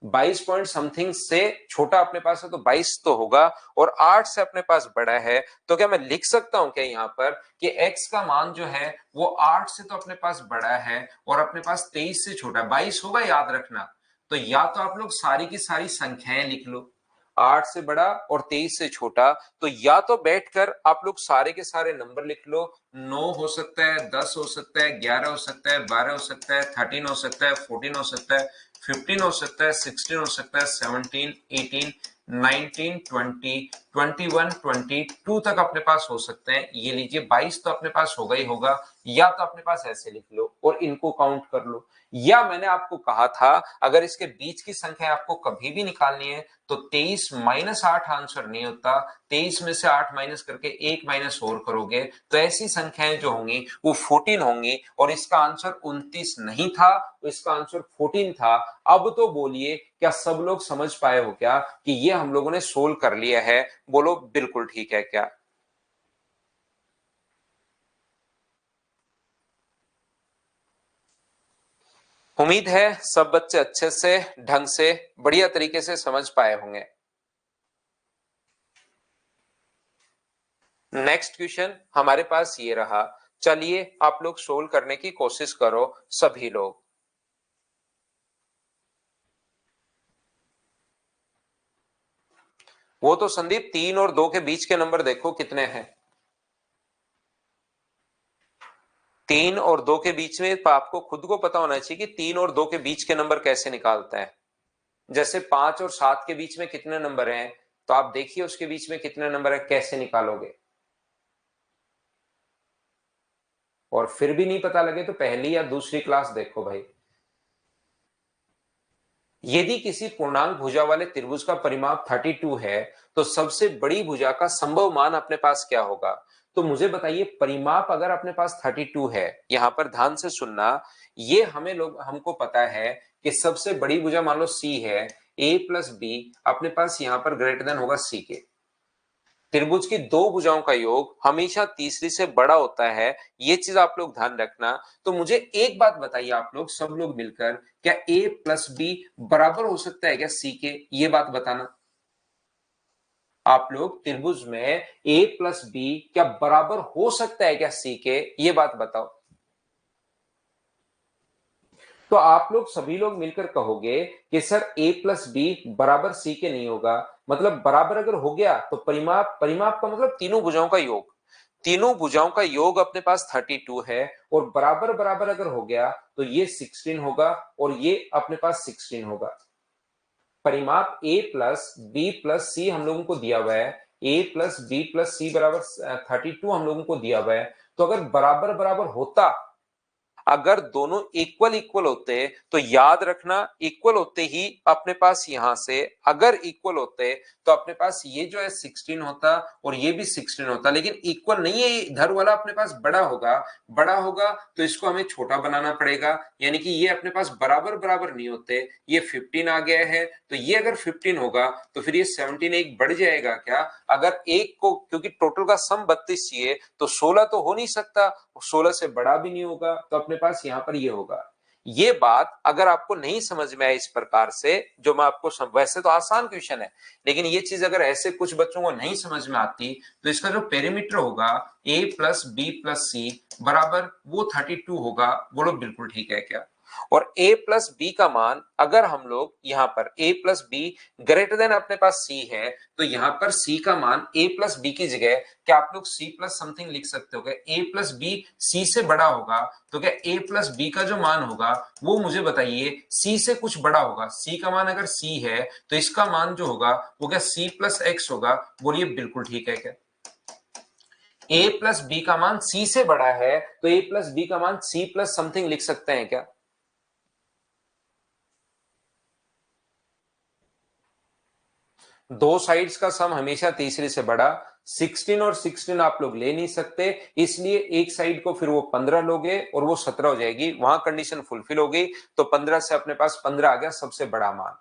22 पॉइंट समथिंग से छोटा अपने पास है तो 22 तो होगा, और 8 से अपने पास बड़ा है। तो क्या मैं लिख सकता हूं क्या यहां पर कि x का मान जो है वो 8 से तो अपने पास बड़ा है और अपने पास 23 से छोटा है? 22 होगा, याद रखना। तो या तो आप लोग सारी की सारी संख्याएं लिख लो, 8 से बड़ा और 23 से छोटा। तो या तो बैठकर आप लोग सारे के सारे नंबर लिख लो, 9 हो सकता है, 10 हो सकता है, 11 हो सकता है, 12 हो सकता है, 13 हो सकता है, 14 हो सकता है, 15 हो सकता है, 16 हो सकता है, 17, 18, 19, 20, 21, 22 तक अपने पास हो सकते हैं। ये लीजिए 22 तो अपने पास होगा ही होगा। या तो अपने पास ऐसे लिख लो और इनको काउंट कर लो, या मैंने आपको कहा था अगर इसके बीच की संख्या आपको कभी भी निकालनी है तो 23 माइनस 8 आंसर नहीं होता। 23 में से 8 माइनस करके एक माइनस और करोगे तो ऐसी संख्याएं जो होंगी वो 14 होंगी, और इसका आंसर 29 नहीं था, इसका आंसर 14 था। अब तो बोलिए क्या सब लोग समझ पाए हो क्या कि ये हम लोगों ने सोल्व कर लिया है? बोलो बिल्कुल ठीक है क्या? उम्मीद है सब बच्चे अच्छे से, ढंग से, बढ़िया तरीके से समझ पाए होंगे। नेक्स्ट क्वेश्चन हमारे पास ये रहा, चलिए आप लोग सोल्व करने की कोशिश करो सभी लोग। वो तो संदीप 3 और 2 के बीच के नंबर देखो कितने हैं। 3 और 2 के बीच में आपको खुद को पता होना चाहिए कि 3 और 2 के बीच के नंबर कैसे निकालते हैं। जैसे 5 और 7 के बीच में कितने नंबर हैं, तो आप देखिए उसके बीच में कितने नंबर है, कैसे निकालोगे। और फिर भी नहीं पता लगे तो पहली या दूसरी क्लास देखो भाई। यदि किसी पूर्णांक भुजा वाले त्रिभुज का परिमाप 32 है, तो सबसे बड़ी भुजा का संभव मान अपने पास क्या होगा। तो मुझे बताइए, परिमाप अगर अपने पास 32 है, यहां पर ध्यान से सुनना, ये हमको पता है कि सबसे बड़ी भुजा मान लो सी है, ए प्लस बी अपने पास यहां पर ग्रेटर देन होगा सी के। त्रिभुज की दो भुजाओं का योग हमेशा तीसरी से बड़ा होता है, ये चीज आप लोग ध्यान रखना। तो मुझे एक बात बताइए आप लोग, सब लोग मिलकर, क्या a प्लस बी बराबर हो सकता है क्या सी के, ये बात बताना। आप लोग त्रिभुज में a प्लस बी क्या बराबर हो सकता है क्या सी के, ये बात बताओ। तो आप लोग सभी लोग मिलकर कहोगे कि सर a प्लस बी बराबर सी के नहीं होगा। मतलब बराबर अगर हो गया तो परिमाप, परिमाप का मतलब तीनों भुजाओं का योग, तीनों भुजाओं का योग अपने पास 32 है, और बराबर बराबर अगर हो गया तो ये 16 होगा और ये अपने पास 16 होगा। परिमाप a प्लस बी प्लस सी हम लोगों को दिया हुआ है, a प्लस बी प्लस सी बराबर 32 हम लोगों को दिया हुआ है। तो अगर बराबर बराबर होता, अगर दोनों इक्वल इक्वल होते, तो याद रखना इक्वल होते ही अपने पास यहां से अगर इक्वल होते तो अपने पास ये जो है 16 होता और ये भी 16 होता, लेकिन इक्वल नहीं है, इधर वाला अपने पास बड़ा होगा। बड़ा होगा तो इसको हमें छोटा बनाना पड़ेगा, यानी कि ये अपने पास बराबर बराबर नहीं होते। ये 15 आ गया है, तो ये अगर 15 होगा तो फिर ये 17 एक बढ़ जाएगा क्या। अगर एक को, क्योंकि टोटल का सम 32 चाहिए, तो 16 तो हो नहीं सकता, 16 से बड़ा भी नहीं होगा, तो अपने पास यहां पर ये होगा। ये बात अगर आपको नहीं समझ में आए इस प्रकार से, जो मैं आपको वैसे तो आसान क्वेश्चन है, लेकिन ये चीज अगर ऐसे कुछ बच्चों को नहीं समझ में आती, तो इसका जो पेरीमीटर होगा a प्लस बी प्लस सी बराबर वो 32 होगा। बोलो बिल्कुल ठीक है क्या। और a प्लस बी का मान अगर हम लोग यहां पर a plus be greater than अपने पास c है, तो यहां पर c का मान a प्लस बी की जगह क्या आप लोग c प्लस समथिंग लिख सकते हो क्या। a प्लस बी c से बड़ा होगा, तो क्या a प्लस बी का जो मान होगा वो मुझे बताइए c से कुछ बड़ा होगा। c का मान अगर c है तो इसका मान जो होगा वो क्या c प्लस एक्स होगा। बोलिए बिल्कुल ठीक है क्या। a प्लस बी का मान c से बड़ा है, तो a प्लस बी का मान c प्लस समथिंग लिख सकते हैं क्या। दो साइड्स का सम हमेशा तीसरे से बड़ा, 16 और 16 आप लोग ले नहीं सकते, इसलिए एक साइड को फिर वो 15 लोगे और वो 17 हो जाएगी, वहां कंडीशन फुलफिल हो गई, तो 15 से अपने पास 15 आ गया सबसे बड़ा मान।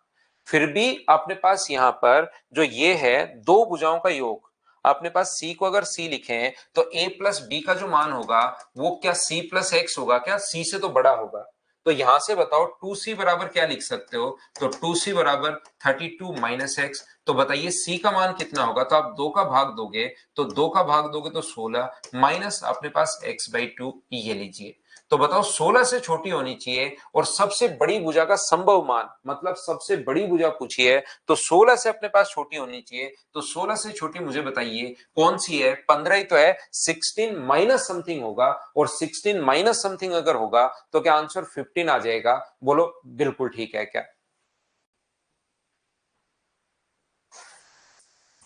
फिर भी अपने पास यहां पर जो ये है दो भुजाओं का योग, अपने पास c को अगर c लिखें तो a प्लस बी का जो मान होगा वो क्या c प्लस एक्स होगा क्या, c से तो बड़ा होगा। तो यहां से बताओ 2c बराबर क्या लिख सकते हो, तो 2c बराबर 32 माइनस एक्स। तो बताइए c का मान कितना होगा, तो आप 2 का भाग दोगे, तो 2 का भाग दोगे तो 16 माइनस अपने पास x बाई 2, ये लीजिए। तो बताओ 16 से छोटी होनी चाहिए, और सबसे बड़ी भुजा का संभव मान, मतलब सबसे बड़ी भुजा पूछी है तो 16 से अपने पास छोटी होनी चाहिए। तो 16 से छोटी मुझे बताइए कौन सी है, 15 ही तो है, 16 माइनस समथिंग होगा, और 16 माइनस समथिंग अगर होगा तो क्या आंसर 15 आ जाएगा। बोलो बिल्कुल ठीक है क्या।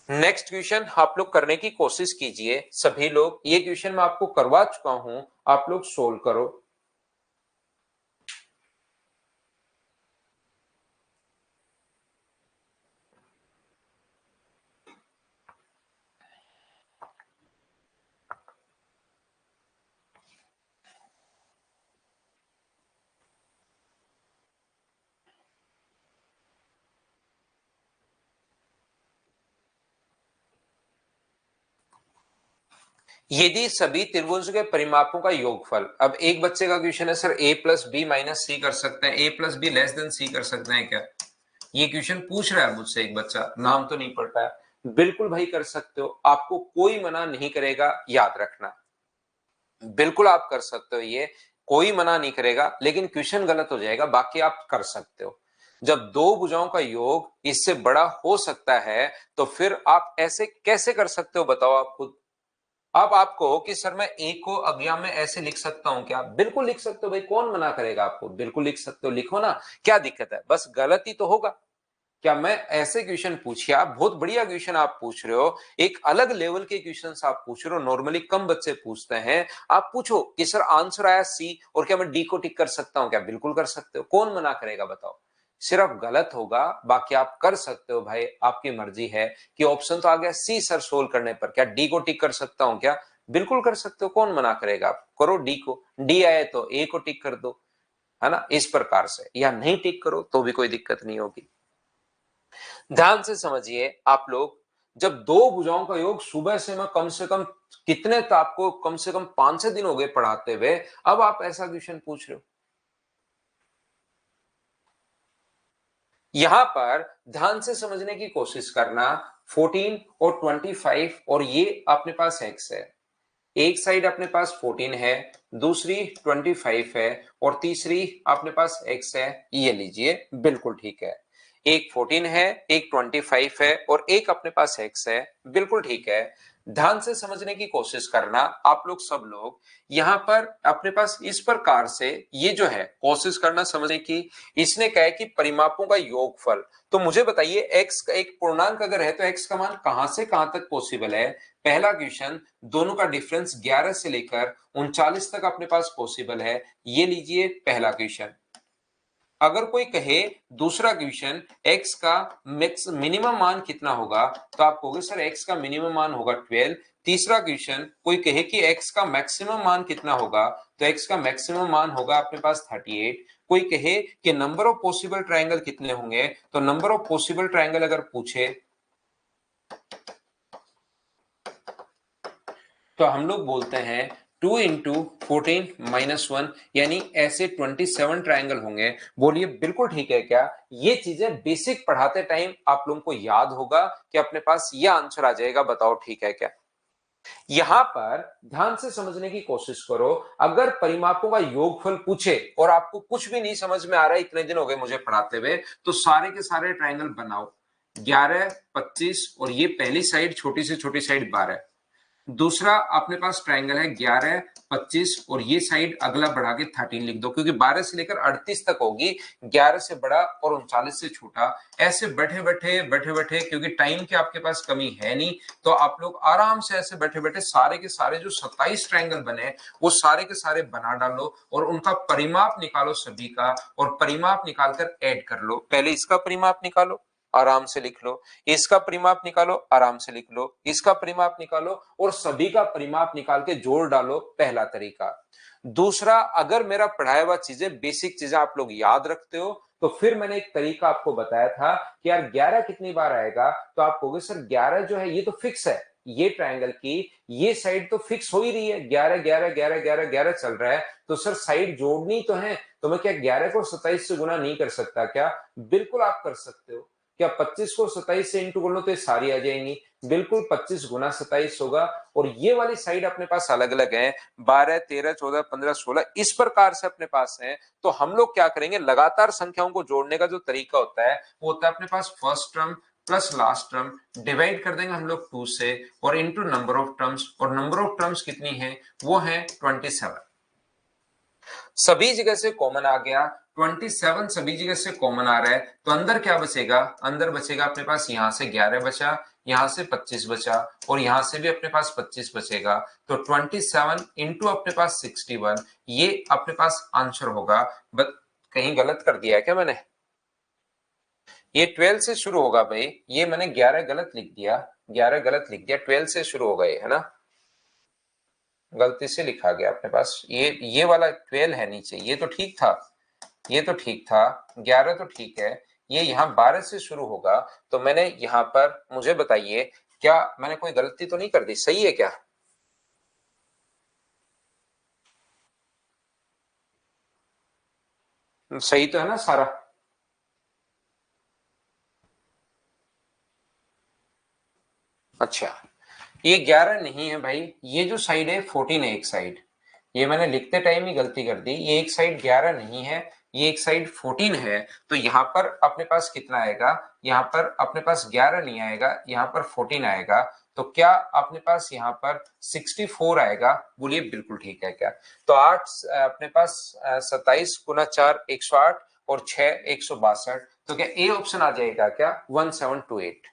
नेक्स्ट क्वेश्चन आप लोग करने की कोशिश कीजिए सभी लोग, ये क्वेश्चन मैं आपको करवा चुका हूं, आप लोग सोल्व करो। यदि सभी त्रिभुज के परिमापों का योगफल, अब एक बच्चे का क्वेश्चन है sir a plus B minus C कर सकते हैं, a plus B less than C कर सकते हैं क्या? ये क्वेश्चन पूछ रहा है मुझसे एक बच्चा, नाम तो नहीं पढ़ पाया। बिल्कुल भाई कर सकते हो, आपको कोई मना नहीं करेगा, याद रखना। बिल्कुल आप कर सकते हो, ये कोई मना नहीं करेगा, लेकिन क्वेश्चन गलत हो जाएगा, बाकी आप कर सकते हो। जब दो भुजाओं का योग इससे बड़ा हो सकता है तो फिर आप ऐसे कैसे कर सकते हो, बताओ आप खुद। अब आप कहो कि सर मैं एक को अज्ञा में ऐसे लिख सकता हूं क्या? बिल्कुल लिख सकते हो भाई, कौन मना करेगा आपको, बिल्कुल लिख सकते हो, लिखो ना, क्या दिक्कत है? बस गलत ही तो होगा। क्या मैं ऐसे क्वेश्चन पूछिए, आप बहुत बढ़िया क्वेश्चन आप पूछ रहे हो, एक अलग लेवल के क्वेश्चंस आप पूछ रहे हो, नॉर्मली कम बच्चे पूछते हैं। आप पूछो कि सर आंसर आया सी और क्या मैं डी को टिक कर सकता हूं क्या? बिल्कुल कर सकते हो, कौन मना करेगा बताओ। सिर्फ गलत होगा, बाकी आप कर सकते हो भाई, आपकी मर्जी है। कि ऑप्शन तो आ गया सी सर, सोल्व करने पर क्या डी को टिक कर सकता हूं क्या? बिल्कुल कर सकते हो, कौन मना करेगा। आप करो डी को, डी आए तो ए को टिक कर दो, है ना, इस प्रकार से। या नहीं टिक करो तो भी कोई दिक्कत नहीं होगी। ध्यान से समझिए आप लोग, जब दो भुजाओं का योग, सुबह से कम कितने, तो आपको कम से कम 5-6 दिन हो गए पढ़ाते हुए, अब आप ऐसा क्वेश्चन पूछ रहे हो। यहां पर ध्यान से समझने की कोशिश करना। 14 और 25 और ये अपने पास x है, एक साइड अपने पास 14 है, दूसरी 25 है और तीसरी अपने पास x है, ये लीजिए बिल्कुल ठीक है। एक 14 है, एक 25 है और एक अपने पास x है, बिल्कुल ठीक है। ध्यान से समझने की कोशिश करना आप लोग, सब लोग। यहां पर अपने पास इस प्रकार से ये जो है कोशिश करना समझने की। इसने कहा है कि परिमापों का योगफल, तो मुझे बताइए x का एक पूर्णांक अगर है तो x का मान कहां से कहां तक पॉसिबल है? पहला क्वेश्चन, दोनों का डिफरेंस 11 से लेकर 39 तक अपने पास पॉसिबल है, ये लीजिए पहला क्वेश्चन। अगर कोई कहे दूसरा क्वेश्चन, x का मिनिमम मान कितना होगा, तो आप कहोगे सर x का मिनिमम मान होगा 12। तीसरा क्वेश्चन, कोई कहे कि x का मैक्सिमम मान कितना होगा, तो x का मैक्सिमम मान होगा अपने पास 38। कोई कहे कि नंबर ऑफ पॉसिबल ट्रायंगल कितने होंगे, तो नंबर ऑफ पॉसिबल ट्रायंगल अगर पूछे तो हम लोग बोलते हैं 2 इंटू 14 - 1, यानी ऐसे 27 ट्रायंगल होंगे। बोलिए बिल्कुल ठीक है क्या? ये चीजें बेसिक पढ़ाते टाइम आप लोगों को याद होगा कि अपने पास ये आंसर आ जाएगा, बताओ ठीक है क्या? यहां पर ध्यान से समझने की कोशिश करो, अगर परिमापों का योगफल पूछे और आपको कुछ भी नहीं समझ में आ रहा है, इतने दिन हो गए मुझे पढ़ाते हुए, तो सारे के सारे ट्रायंगल बनाओ। 11, 25 और ये पहली साइड छोटी से छोटी साइड 12। दूसरा अपने पास ट्रायंगल है 11, 25 और ये साइड अगला बढ़ा के 13 लिख दो, क्योंकि 12 से लेकर 38 तक होगी, 11 से बड़ा और 39 से छोटा। ऐसे बैठे बैठे क्योंकि टाइम की आपके पास कमी है नहीं, तो आप लोग आराम से ऐसे बैठे बैठे सारे के सारे जो 27 ट्रायंगल बने वो सारे के सारे बना डालो और उनका परिमाप निकालो सभी का, और परिमाप निकालकर ऐड कर लो। पहले इसका परिमाप निकालो, आराम से लिख लो, इसका परिमाप निकालो, आराम से लिख लो, इसका परिमाप निकालो और सभी का परिमाप निकाल के जोड़ डालो, पहला तरीका। दूसरा, अगर मेरा पढ़ाया हुआ चीजें, बेसिक चीजें आप लोग याद रखते हो, तो फिर मैंने एक तरीका आपको बताया था कि यार 11 कितनी बार आएगा, तो आप कहोगे सर 11 जो है ये तो फिक्स है, ये ट्रायंगल की ये साइड तो फिक्स हो ही रही है, 11 11 11 11 11 चल रहा है, तो सर साइड जोड़नी तो है, तो मैं क्या 11 को 27 से गुना नहीं कर सकता क्या? बिल्कुल आप कर सकते हो। क्या 25 को 27 से इंटू कर लो तो ये सारी आ जाएंगी, बिल्कुल 25 गुना 27 होगा। और ये वाली साइड अपने पास अलग अलग है, 12 13 14 15 16 इस प्रकार से अपने पास है। तो हम लोग क्या करेंगे, लगातार संख्याओं को जोड़ने का जो तरीका होता है वो होता है अपने पास first term plus last term divide कर देंगे हम लोग 2 से और इंटू नंबर ऑफ टर्म्स, और नंबर ऑफ टर्म्स कितनी है, वो है 27। सभी जगह से कॉमन आ गया, 27 सभी जगह से कॉमन आ रहा है, तो अंदर क्या बचेगा, अंदर बचेगा अपने पास यहां से 11 बचा, यहां से 25 बचा और यहां से भी अपने पास 25 बचेगा। तो 27 इंटू अपने पास 61, ये अपने पास आंसर होगा। बट कहीं गलत कर दिया है क्या मैंने? ये 12 से शुरू होगा भाई, ये मैंने 11 गलत लिख दिया, 11 गलत लिख दिया, 12 से शुरू होगा ये, है ना, गलती से लिखा गया अपने पास, ये वाला 12 है नीचे, ये तो ठीक था, ये तो ठीक था, 11 तो ठीक है, ये यहाँ 12 से शुरू होगा। तो मैंने यहाँ पर, मुझे बताइए क्या मैंने कोई गलती तो नहीं कर दी, सही है क्या? सही तो है ना सारा? अच्छा, ये 11 नहीं है भाई, ये जो साइड है 14 है एक साइड। ये मैंने लिखते टाइम ही गलती कर दी, ये एक साइड 11 नहीं है, ये एक साइड 14 है। तो यहाँ पर अपने पास कितना आएगा? यहाँ पर अपने पास 11 नहीं आएगा, यहाँ पर 14 आएगा। तो क्या अपने पास यहाँ पर 64 आएगा? बोलिए बिल्कुल ठीक है क्या? तो 8 अपने पास 27 गुना 4 108 और 6 162। तो क्या ए ऑप्शन आ जाएगा क्या? 1728।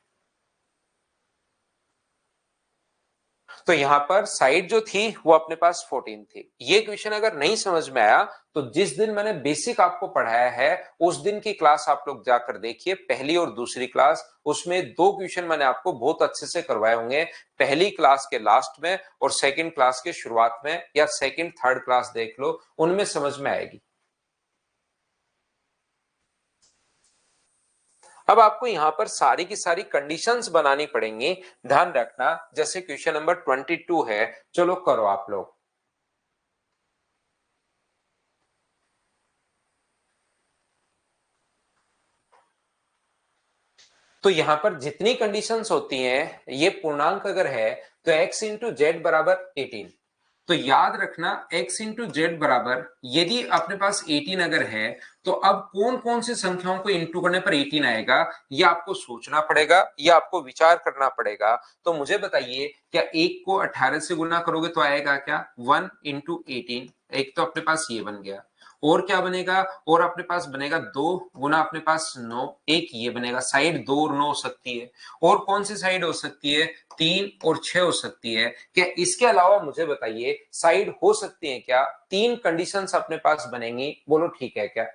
तो यहाँ पर साइड जो थी वो अपने पास 14 थी। ये क्वेश्चन अगर नहीं समझ में आया तो जिस दिन मैंने बेसिक आपको पढ़ाया है उस दिन की क्लास आप लोग जाकर देखिए, पहली और दूसरी क्लास। उसमें दो क्वेश्चन मैंने आपको बहुत अच्छे से करवाए होंगे, पहली क्लास के लास्ट में और सेकंड क्लास के शुरुआत में, या सेकंड थर्ड क्लास देख लो, उनमें समझ में आएगी। अब आपको यहां पर सारी की सारी कंडीशंस बनानी पड़ेंगी, ध्यान रखना। जैसे क्वेश्चन नंबर 22 है, चलो करो आप लोग। तो यहां पर जितनी कंडीशंस होती हैं, ये पूर्णांक अगर है तो x इंटू जेड बराबर 18। तो याद रखना x इंटू जेड बराबर, यदि अपने पास 18 अगर है तो अब कौन कौन सी संख्याओं को इंटू करने पर 18 आएगा, ये आपको सोचना पड़ेगा, ये आपको विचार करना पड़ेगा। तो मुझे बताइए, क्या एक को 18 से गुना करोगे तो आएगा क्या? 1 इंटू 18। एक तो अपने पास ये बन गया, और क्या बनेगा? और अपने पास बनेगा 2 गुना अपने पास 9, एक ये बनेगा। साइड 2 और 9 हो सकती है, और कौन सी साइड हो सकती है? 3 और 6 हो सकती है। क्या इसके अलावा मुझे बताइए साइड हो सकती है क्या? तीन कंडीशंस अपने पास बनेंगी, बोलो ठीक है क्या?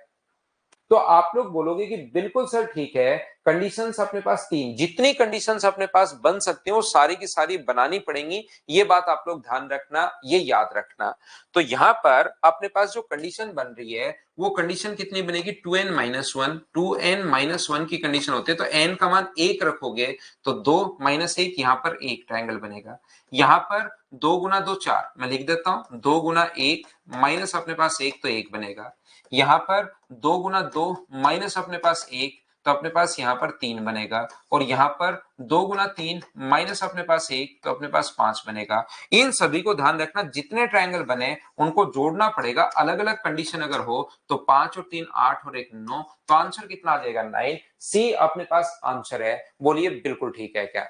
तो आप लोग बोलोगे कि बिल्कुल सर ठीक है, कंडीशंस अपने पास तीन, जितनी कंडीशंस अपने पास बन सकती हैं वो सारी की सारी बनानी पड़ेंगी। ये बात आप लोग ध्यान रखना, ये याद रखना। तो यहां पर अपने पास जो कंडीशन बन रही है वो कंडीशन कितनी बनेगी? 2n-1। 2n-1 की कंडीशन होती है, तो n का मान 1 रखोगे तो 2-1, यहां पर एक ट्रायंगल बनेगा। यहां पर 2 गुना 2 4, मैं लिख देता हूं, 2 गुना 1 माइनस अपने पास 1, तो 1 बनेगा। यहां पर 2 गुना 2 माइनस अपने पास 1, तो अपने पास यहां पर 3 बनेगा। और यहां पर 2 गुना 3 माइनस अपने पास 1, तो अपने पास 5 बनेगा। इन सभी को ध्यान रखना, जितने ट्रायंगल बने उनको जोड़ना पड़ेगा। अलग अलग कंडीशन अगर हो तो 5 और 3 8 और 1 9, तो आंसर कितना आ जाएगा? 9। सी अपने पास आंसर है, बोलिए बिल्कुल ठीक है क्या?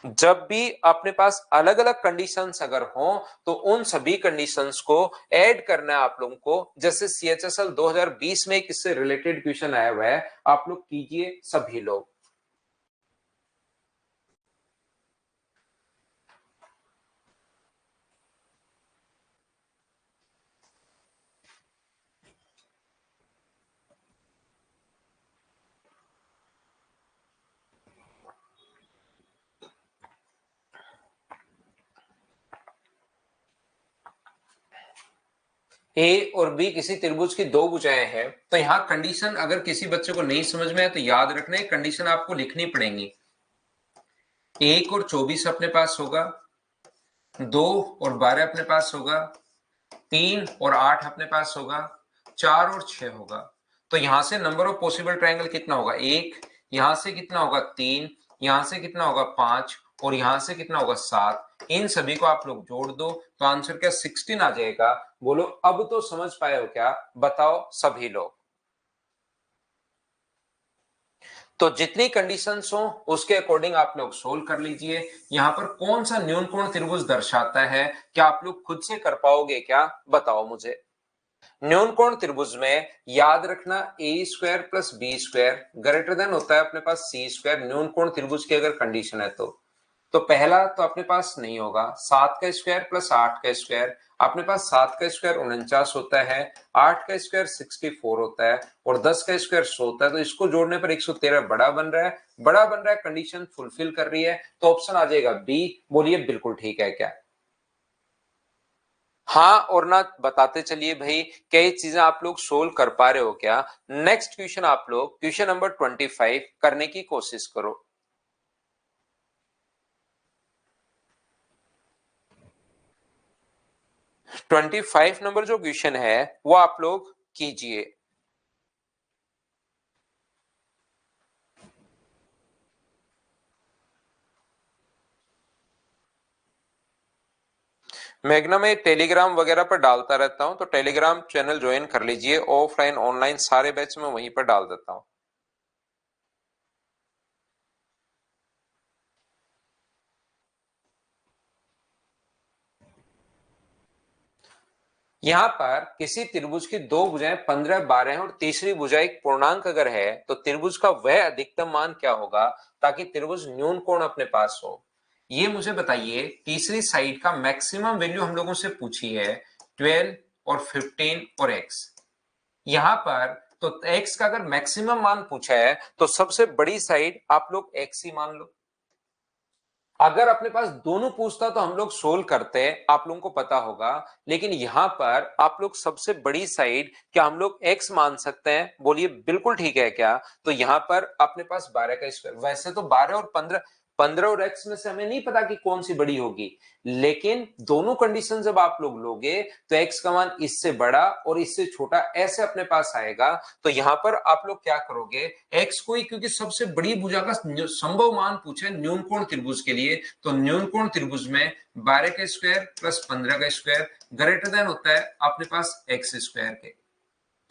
जब भी अपने पास अलग अलग कंडीशंस अगर हो तो उन सभी कंडीशंस को ऐड करना है आप लोगों को। जैसे CHSL 2020 में एक इससे रिलेटेड क्वेश्चन आया हुआ है, आप लोग कीजिए सभी लोग। ए और बी किसी त्रिभुज की दो भुजाएं हैं, तो यहाँ कंडीशन अगर किसी बच्चे को नहीं समझ में आए तो याद रखना, कंडीशन आपको लिखनी पड़ेगी। 1 और 24 अपने पास होगा, 2 और 12 अपने पास होगा, 3 और 8 अपने पास होगा, 4 और 6 होगा। तो यहां से नंबर ऑफ पॉसिबल ट्रायंगल कितना होगा? 1, यहां से कितना होगा? 3, यहां से कितना होगा? 5, और यहां से कितना होगा? 7। इन सभी को आप लोग जोड़ दो तो आंसर क्या 16 आ जाएगा। बोलो अब तो समझ पाए हो क्या? बताओ सभी लोग। तो जितनी कंडीशंस हो उसके अकॉर्डिंग आप लोग सोल्व कर लीजिए। यहां पर कौन सा न्यून कोण त्रिभुज दर्शाता है, क्या आप लोग खुद से कर पाओगे क्या? बताओ मुझे। न्यून कोण त्रिभुज में याद रखना A square plus B square greater than होता है अपने पास सी स्क्वायर, न्यून कोण त्रिभुज की अगर कंडीशन है तो पहला तो अपने पास नहीं होगा। 7 का स्क्वायर प्लस 8 का स्क्वायर, अपने पास 7 का स्क्वायर 49 होता है, 8 का स्क्वायर 64 होता है, और 10 का स्क्वायर 100 होता है। तो इसको जोड़ने पर 113 बड़ा बन रहा है, बड़ा बन रहा है, कंडीशन फुलफिल कर रही है, तो ऑप्शन आ जाएगा बी। बोलिए बिल्कुल ठीक है क्या? हाँ और ना बताते चलिए भाई, क्या ये चीजें आप लोग सोल्व कर पा रहे हो क्या? नेक्स्ट क्वेश्चन आप लोग क्वेश्चन नंबर 25 करने की कोशिश करो। 25 नंबर जो क्वेश्चन है वो आप लोग कीजिए। मैग्ना में टेलीग्राम वगैरह पर डालता रहता हूं, तो टेलीग्राम चैनल ज्वाइन कर लीजिए। ऑफलाइन ऑनलाइन सारे बैच में वहीं पर डाल देता हूं। यहाँ पर किसी त्रिभुज की दो भुजाएं 15, 12 हैं और तीसरी भुजा एक पूर्णांक अगर है तो त्रिभुज का वह अधिकतम मान क्या होगा ताकि त्रिभुज न्यून कोण अपने पास हो। ये मुझे बताइए, तीसरी साइड का मैक्सिमम वैल्यू हम लोगों से पूछी है 12 और 15 और x। यहां पर तो x का अगर मैक्सिमम मान पूछा है तो सबसे बड़ी साइड आप लोग x ही मान लो। अगर अपने पास दोनों पूछता तो हम लोग सोल्व करते, आप लोगों को पता होगा। लेकिन यहां पर आप लोग सबसे बड़ी साइड क्या हम लोग x मान सकते हैं? बोलिए बिल्कुल ठीक है क्या? तो यहां पर अपने पास 12 का स्क्वायर, वैसे तो 12 और 15, 15 और x में से हमें नहीं पता कि कौन सी बड़ी होगी, लेकिन दोनों कंडीशन जब आप लोग लोगे तो x का मान इससे बड़ा और इससे छोटा ऐसे अपने पास आएगा। तो यहां पर आप लोग क्या करोगे, x को ही, क्योंकि सबसे बड़ी भुजा का संभव मान पूछे न्यून कोण त्रिभुज के लिए, तो न्यून कोण त्रिभुज में 12 का स्क्वायर प्लस 15 का स्क्वायर ग्रेटर देन होता है अपने पास x स्क्वायर के।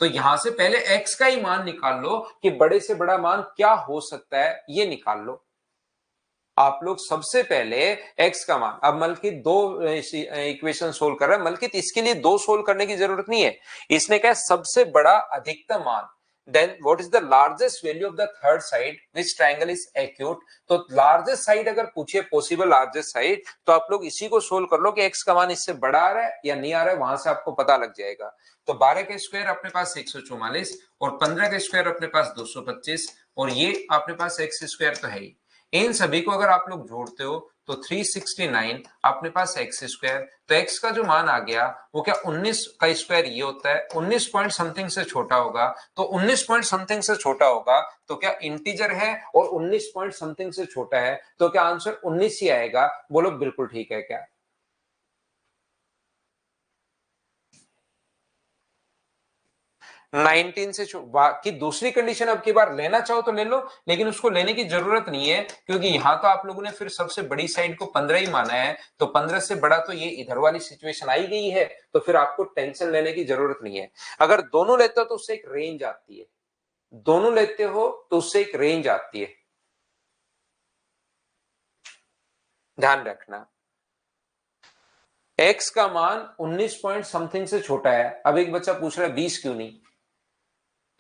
तो यहां से पहले x का ही मान निकाल लो कि बड़े से बड़ा मान क्या हो सकता है, ये निकाल लो आप लोग सबसे पहले। x का मान, अब मलकित दो इक्वेशन सोल्व कर रहा है, मलकित इसके लिए दो सोल्व करने की जरूरत नहीं है। इसने कहा सबसे बड़ा अधिकतम मान, then what is the largest value of the third side which triangle is acute. तो लार्जेस्ट साइड अगर पूछिए, पॉसिबल लार्जेस्ट साइड, तो आप लोग इसी को सोल्व कर लो कि x का मान इससे बड़ा आ रहा है या नहीं आ रहा है, वहां से आपको पता लग जाएगा। तो 12 का स्क्वायर अपने पास 144 और 15 का स्क्वायर अपने पास 225 और ये अपने पास x स्क्वायर तो है ही। इन सभी को अगर आप लोग जोड़ते हो तो 369 अपने पास एक्स स्क्वायर। तो एक्स का जो मान आ गया वो क्या 19 का स्क्वायर ये होता है, 19 पॉइंट समथिंग से छोटा होगा। तो 19 पॉइंट समथिंग से छोटा होगा तो क्या इंटीजर है और 19 पॉइंट समथिंग से छोटा है तो क्या आंसर 19 ही आएगा? बोलो बिल्कुल ठीक है क्या? 19 से बाकी दूसरी कंडीशन अब की बार लेना चाहो तो ले लो, लेकिन उसको लेने की जरूरत नहीं है क्योंकि यहां तो आप लोगों ने फिर सबसे बड़ी साइड को 15 ही माना है। तो 15 से बड़ा तो ये इधर वाली सिचुएशन आई गई है, तो फिर आपको टेंशन लेने की जरूरत नहीं है। अगर दोनों लेते हो तो उससे एक रेंज आती है, दोनों लेते हो तो उससे एक रेंज आती है, ध्यान रखना। एक्स का मान 19 पॉइंट समथिंग से छोटा है। अब एक बच्चा पूछ रहा है 20 क्यों नहीं?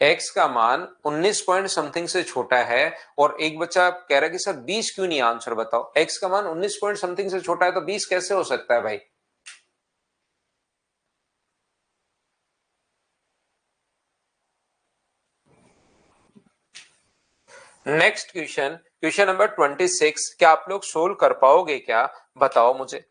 x का मान 19 पॉइंट समथिंग से छोटा है और एक बच्चा कह रहा है कि सर 20 क्यों नहीं? आंसर बताओ। x का मान 19 पॉइंट समथिंग से छोटा है तो 20 कैसे हो सकता है भाई? नेक्स्ट क्वेश्चन, क्वेश्चन नंबर 26, क्या आप लोग सोल्व कर पाओगे क्या? बताओ मुझे।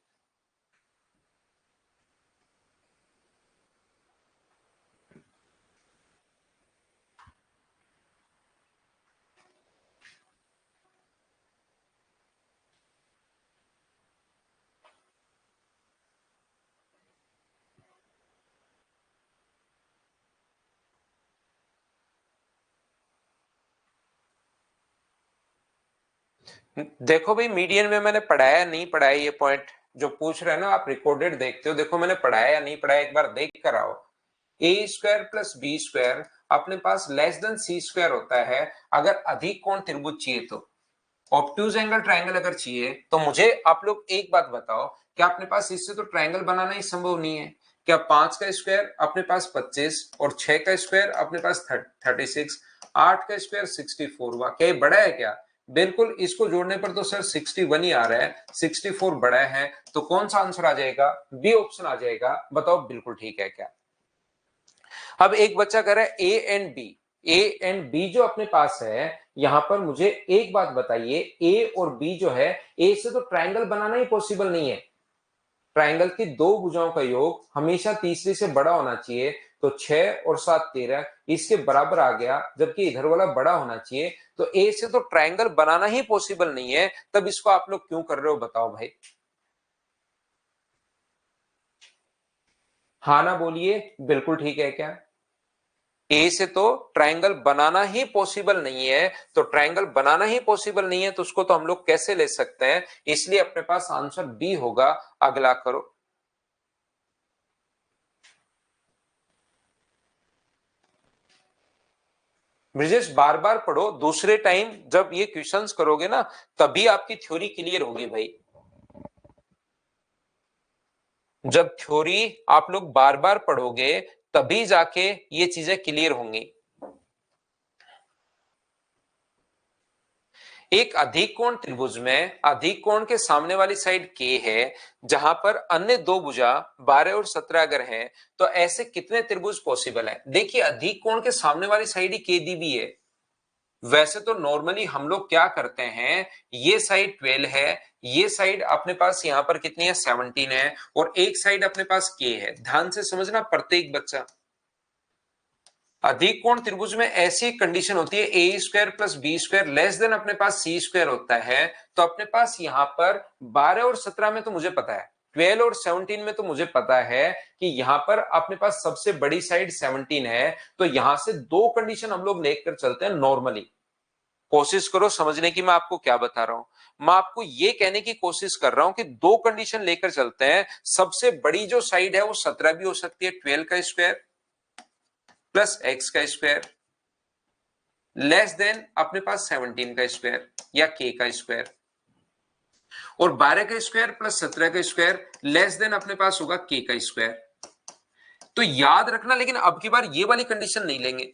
देखो भाई, मीडियन में मैंने पढ़ाया नहीं पढ़ाया, ये पॉइंट जो पूछ रहे हैं ना, आप रिकॉर्डेड देखते हो, देखो मैंने पढ़ाया या नहीं पढ़ाया, एक बार देख कर आओ। ए स्क्वायर प्लस बी स्क्वायर अपने पास लेस देन सी स्क्वायर होता है अगर अधिक कोण त्रिभुज चाहिए तो। ऑब्ट्यूज एंगल ट्रायंगल अगर चाहिए तो मुझे आप लोग एक बात बताओ, क्या अपने पास इससे तो ट्रायंगल बनाना ही संभव नहीं है? क्या 5 का स्क्वायर अपने पास 25 और 6 का स्क्वायर अपने पास 36, 8 का स्क्वायर 64 हुआ, क्या ये बड़ा है क्या? बिल्कुल, इसको जोड़ने पर तो सर 61 ही आ रहा है, 64 बड़ा है। तो कौन सा आंसर आ जाएगा? बी ऑप्शन आ जाएगा। बताओ बिल्कुल ठीक है क्या? अब एक बच्चा कह रहा है A and B, A and B जो अपने पास है, यहां पर मुझे एक बात बताइए, ए और बी जो है, ए से तो ट्रायंगल बनाना ही पॉसिबल नहीं है। ट्रायंगल की दो भुजाओं का योग हमेशा तीसरी से बड़ा होना चाहिए। तो 6 और 7 13 इसके बराबर आ गया, जबकि इधर वाला बड़ा होना चाहिए। तो ए से तो ट्रायंगल बनाना ही पॉसिबल नहीं है, तब इसको आप लोग क्यों कर रहे हो? बताओ भाई। हाँ ना बोलिए, बिल्कुल ठीक है क्या? ए से तो ट्रायंगल बनाना ही पॉसिबल नहीं है, तो ट्रायंगल बनाना ही पॉसिबल नहीं है तो उसको तो हम लोग कैसे ले सकते हैं, इसलिए अपने पास आंसर बी होगा। अगला करो। ब्रिजेश बार बार पढ़ो, दूसरे टाइम जब ये क्वेश्चंस करोगे ना तभी आपकी थ्योरी क्लियर होगी भाई। जब थ्योरी आप लोग बार बार पढ़ोगे तभी जाके ये चीजें क्लियर होंगी। एक अधिक कोण त्रिभुज में अधिक कोण के सामने वाली साइड के है, जहां पर अन्य दो भुजा 12 और 17 अगर हैं, तो ऐसे कितने त्रिभुज पॉसिबल है? देखिए अधिक कोण के सामने वाली साइड ही के दी भी है। वैसे तो नॉर्मली हम लोग क्या करते हैं, ये साइड 12 है, ये साइड अपने पास यहाँ पर कितनी है 17 है, और एक साइड अपने पास के है। ध्यान से समझना प्रत्येक बच्चा। अधिक कोण त्रिभुज में ऐसी कंडीशन होती है A square plus B square less than अपने पास सी स्क्वायर होता है, तो अपने पास यहां पर 12 और 17 में तो मुझे पता है, 12 और 17 में तो मुझे पता है कि यहां पर अपने पास सबसे बड़ी साइड 17 है, तो यहां से दो कंडीशन हम लोग लेकर चलते हैं नॉर्मली। कोशिश करो समझने की मैं आपको क्या बता रहा हूं। मैं आपको ये कहने की कोशिश कर रहा हूं कि दो कंडीशन लेकर चलते हैं। सबसे बड़ी जो साइड है वो 17 भी हो सकती है, 12 का स्क्वायर प्लस एक्स का स्क्वायर लेस देन अपने पास 17 का स्क्वायर या के का स्क्वायर, और 12 का स्क्वायर प्लस 17 का स्क्वायर लेस देन अपने पास होगा के का स्क्वायर। तो याद रखना, लेकिन अब की बार ये वाली कंडीशन नहीं लेंगे।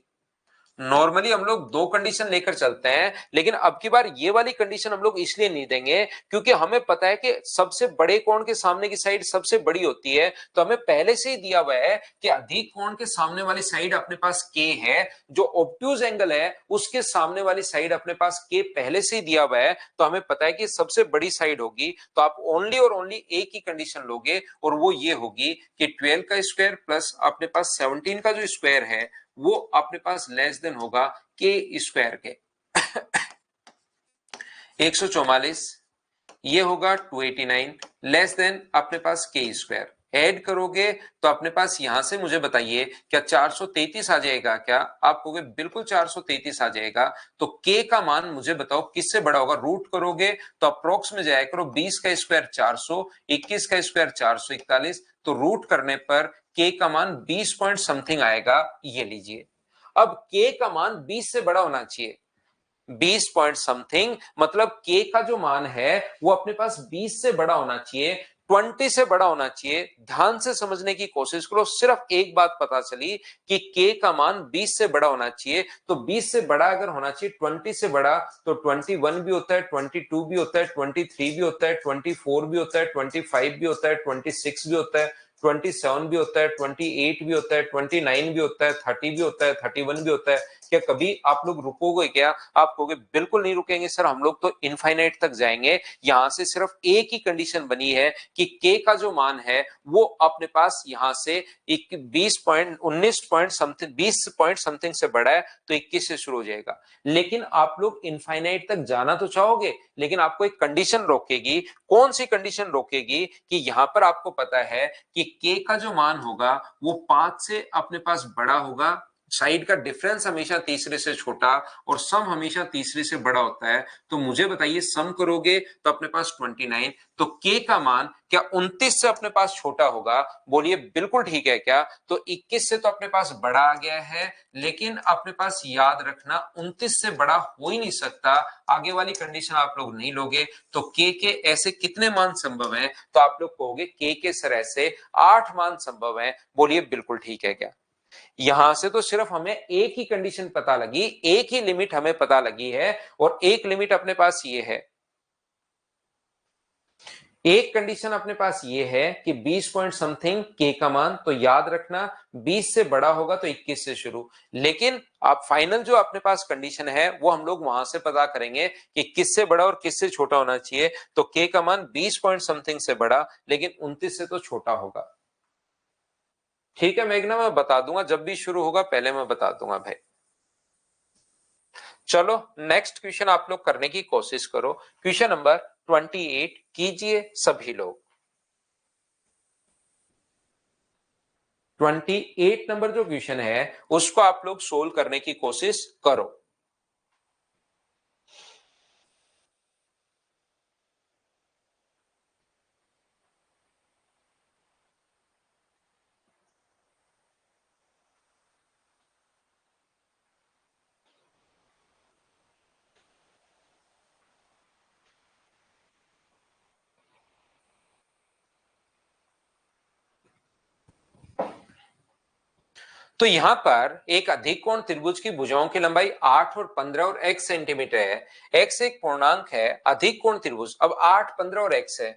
नॉर्मली हम लोग दो कंडीशन लेकर चलते हैं, लेकिन अब की बार ये वाली कंडीशन हम लोग इसलिए नहीं देंगे क्योंकि हमें पता है कि सबसे बड़े कोण के सामने की साइड सबसे बड़ी होती है, तो हमें पहले से ही दिया हुआ है कि अधिक कोण के सामने वाली साइड अपने पास के है, जो ऑब्ट्यूज एंगल है उसके सामने वाली साइड अपने पास के पहले से ही दिया हुआ है, तो हमें पता है कि सबसे बड़ी साइड होगी, तो आप ओनली और ओनली एक ही कंडीशन लोगे, और वो ये होगी कि 12 का स्क्वायर प्लस अपने पास 17 का जो स्क्वायर है वो अपने पास लेस देन होगा के स्क्वायर के। 144 ये होगा 289 लेस देन अपने पास के स्क्वायर। ऐड करोगे तो अपने पास यहां से मुझे बताइए क्या 433 आ जाएगा? क्या आप कहोगे बिल्कुल 433 आ जाएगा। तो के का मान मुझे बताओ किससे बड़ा होगा? रूट करोगे तो अप्रोक्स में जाया करो, 20 का स्क्वायर 400, 21 का स्क्वायर 441, तो रूट करने पर के का मान 20 पॉइंट समथिंग आएगा। ये लीजिए, अब के का मान 20 से बड़ा होना चाहिए, 20 पॉइंट समथिंग, मतलब के का जो मान है वो अपने पास 20 से बड़ा होना चाहिए, 20 से बड़ा होना चाहिए। ध्यान से समझने की कोशिश करो, सिर्फ एक बात पता चली कि के का मान 20 से बड़ा होना चाहिए, तो 20 से बड़ा अगर होना चाहिए 20 से बड़ा, तो 21 भी होता है, 22 भी होता है, 23 भी होता है, 24 भी होता है, 25 भी होता है, 26 भी होता है, 27 भी होता है, 28 भी होता है, 29 भी होता है, 30 भी होता है, 31 भी होता है। क्या कभी आप लोग रुकोगे क्या? आप कहोगे बिल्कुल नहीं रुकेंगे सर, हम लोग तो इनफाइनाइट तक जाएंगे। यहां से सिर्फ एक ही कंडीशन बनी है कि के का जो मान है वो अपने पास यहां से 20 पॉइंट समथिंग से बड़ा है, तो 21 से शुरू हो जाएगा। लेकिन आप लोग इनफाइनाइट तक जाना तो चाहोगे, लेकिन आपको एक कंडीशन रोकेगी। कौन सी कंडीशन रोकेगी? कि यहां पर आपको पता है कि के का जो मान होगा वो 5 से अपने पास बड़ा होगा, साइड का डिफरेंस हमेशा तीसरे से छोटा और सम हमेशा तीसरे से बड़ा होता है। तो मुझे बताइए सम करोगे तो अपने पास 29, तो के का मान क्या 29 से अपने पास छोटा होगा? बोलिए बिल्कुल ठीक है क्या? तो 21 से तो अपने पास बड़ा आ गया है, लेकिन अपने पास याद रखना 29 से बड़ा हो ही नहीं सकता। आगे वाली कंडीशन आप लोग नहीं लोगे, तो के ऐसे कितने मान संभव हैं? तो आप लोग कहोगे के सर ऐसे 8 मान संभव हैं। बोलिए बिल्कुल ठीक है क्या? यहां से तो सिर्फ हमें एक ही कंडीशन पता लगी, एक ही लिमिट हमें पता लगी है, और एक लिमिट अपने पास ये है, एक कंडीशन अपने पास ये है कि 20 पॉइंट समथिंग के का मान, तो याद रखना 20 से बड़ा होगा तो 21 से शुरू। लेकिन आप फाइनल जो अपने पास कंडीशन है वो हम लोग वहां से पता करेंगे कि किससे बड़ा और किससे छोटा होना चाहिए। तो के का मान 20 पॉइंट समथिंग से बड़ा, लेकिन 29 से तो छोटा होगा। ठीक है मेघना, मैं बता दूंगा जब भी शुरू होगा, पहले मैं बता दूंगा भाई। चलो नेक्स्ट क्वेश्चन आप लोग करने की कोशिश करो। क्वेश्चन नंबर 28 कीजिए सभी लोग। 28 नंबर जो क्वेश्चन है उसको आप लोग सोल्व करने की कोशिश करो। तो यहां पर एक अधिक कोण त्रिभुज की भुजाओं की लंबाई 8 और 15 और x सेंटीमीटर है। x एक पूर्णांक है, अधिक कोण त्रिभुज अब 8, 15 और x है।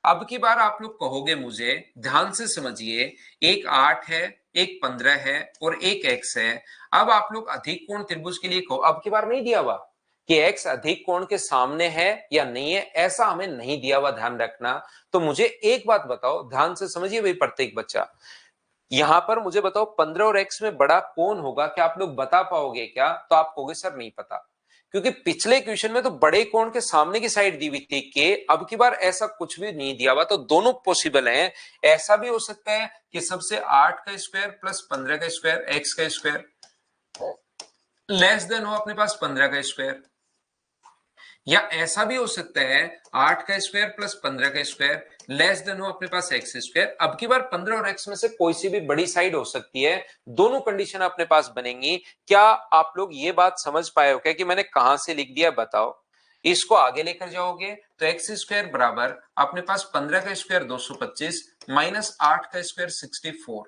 अब की बार आप लोग कहोगे मुझे, ध्यान से समझिए, एक 8 है, एक 15 है और एक x है। अब आप लोग अधिक कोण त्रिभुज के लिए कहो, अब की बार नहीं दिया हुआ कि x अधिक कोण के सामने है या नहीं है, ऐसा हमें नहीं दिया हुआ, ध्यान रखना। तो मुझे एक बात बताओ, ध्यान से समझिए भाई प्रत्येक बच्चा, यहां पर मुझे बताओ 15 और x में बड़ा कौन होगा, क्या आप लोग बता पाओगे क्या? तो आप कहोगे सर नहीं पता, क्योंकि पिछले क्वेश्चन में तो बड़े कोण के सामने की साइड दी हुई थी के, अब की बार ऐसा कुछ भी नहीं दिया हुआ, तो दोनों पॉसिबल हैं। ऐसा भी हो सकता है कि सबसे 8 का स्क्वायर प्लस 15 का स्क्वायर, x का स्क्वायर लेस देन हो अपने पास 15 का स्क्वायर, या ऐसा भी हो सकता है 8 का स्क्वायर प्लस 15 का स्क्वायर लेस देन हो अपने पास एक्स स्क्वायर। अब की बार 15 और एक्स में से कोई सी भी बड़ी साइड हो सकती है, दोनों कंडीशन अपने पास बनेंगी। क्या आप लोग ये बात समझ पाए हो क्या कि मैंने कहां से लिख दिया, बताओ। इसको आगे लेकर जाओगे तो एक्स स्क्वायर बराबर अपने पास 15 का स्क्वायर 225 माइनस 8 का स्क्वायर 64।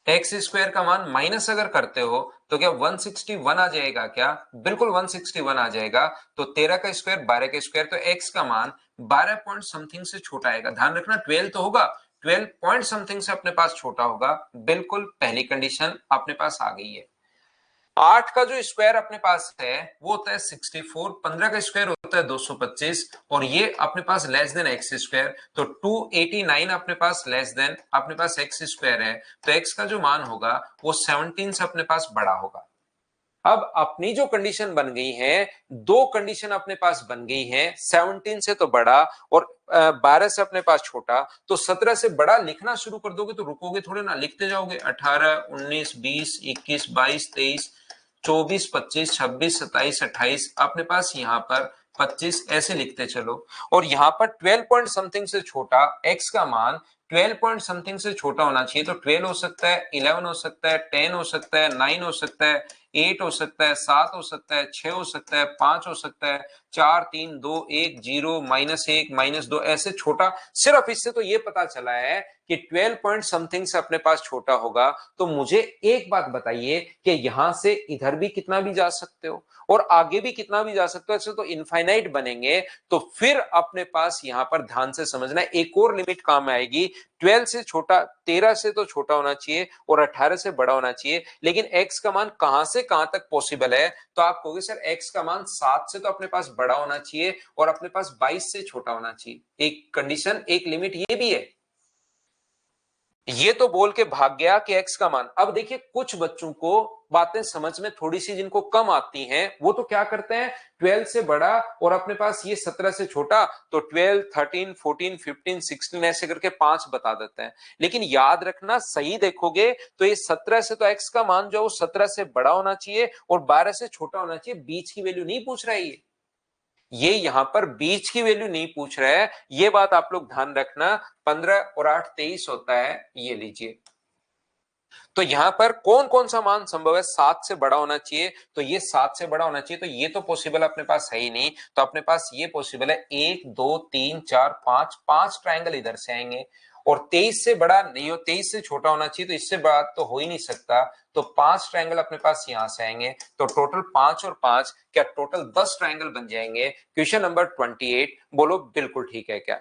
एक्स स्क्वायर का मान माइनस अगर करते हो तो क्या 161 आ जाएगा क्या? बिल्कुल 161 आ जाएगा। तो 13 का स्क्वायर 12 का स्क्वायर, तो एक्स का मान 12 पॉइंट समथिंग से छोटा आएगा। ध्यान रखना 12 तो होगा, 12 पॉइंट समथिंग से अपने पास छोटा होगा। बिल्कुल पहली कंडीशन अपने पास आ गई है। 8 का जो स्क्वायर अपने पास है वो होता है 64, 15 का स्क्वायर होता है 225 और ये अपने पास लेस देन एक्स स्क्वायर, तो 289 अपने पास लेस देन अपने पास एक्स स्क्वायर है। तो एक्स का जो मान होगा वो 17 से अपने पास बड़ा होगा। अब अपनी जो कंडीशन बन गई है, दो कंडीशन अपने पास बन गई है, 17 से तो बड़ा और 12 से अपने पास छोटा। तो 17 से बड़ा लिखना शुरू कर दोगे तो रुकोगे थोड़े ना, लिखते जाओगे 18, 19, 20, 21, 22, 23, 24, 25, 26, 27, 28, अपने पास यहाँ पर 25, ऐसे लिखते चलो। और यहाँ पर 12 पॉइंट समथिंग से छोटा एक्स का मान 12 पॉइंट समथिंग से छोटा होना चाहिए। तो 12 हो सकता है, 11 हो सकता है, 10 हो सकता है, 9 हो सकता है, 8 हो सकता है, 7 हो सकता है, 6 हो सकता है, 5 हो सकता है, 4, 3, 2, 1, 0, -1, -2, ऐसे छोटा। सिर्फ इससे तो ये पता चला है कि 12 पॉइंट समथिंग से अपने पास छोटा होगा। तो मुझे एक बात बताइए कि यहां से इधर भी कितना भी जा सकते हो और आगे भी कितना भी जा सकते हो, ऐसे तो इनफाइनाइट बनेंगे। तो फिर अपने पास यहां पर ध्यान से समझना एक और लिमिट काम आएगी, 12 से छोटा, 13 से तो छोटा होना चाहिए और 18 से बड़ा होना चाहिए। लेकिन x का मान कहां से कहां तक पॉसिबल है? तो आप कहोगे सर x का मान 7 से तो अपने पास बड़ा होना चाहिए और अपने पास 22 से छोटा होना चाहिए। एक कंडीशन, एक लिमिट ये भी है। ये तो बोल के भाग गया कि x का मान। अब देखिए कुछ बच्चों को बातें समझ में थोड़ी सी जिनको कम आती हैं, वो तो क्या करते हैं, 12 से बड़ा और अपने पास ये 17 से छोटा, तो 12, 13, 14, 15, 16 ऐसे करके 5 बता देते हैं। लेकिन याद रखना, सही देखोगे तो ये 17 से तो x का मान जो 17 से बड़ा होना चाहिए और 12 से छोटा होना चाहिए, बीच की वैल्यू नहीं पूछ रहा है ये यहां पर बीच की वैल्यू नहीं पूछ रहा है, ये बात आप लोग ध्यान रखना। 15 और 8, 23 होता है, ये लीजिए। तो यहां पर कौन कौन सा मान संभव है? 7 से बड़ा होना चाहिए, तो ये 7 से बड़ा होना चाहिए, तो ये तो पॉसिबल अपने पास है ही नहीं। तो अपने पास ये पॉसिबल है 1, 2, 3, 4, 5, 5 ट्रायंगल इधर से आएंगे। और 23 से बड़ा नहीं हो, 23 से छोटा होना चाहिए, तो इससे बड़ा तो हो ही नहीं सकता। तो 5 ट्रायंगल अपने पास यहां से आएंगे, तो टोटल 5 और 5 क्या टोटल 10 ट्रायंगल बन जाएंगे। क्वेश्चन नंबर 28, बोलो बिल्कुल ठीक है क्या?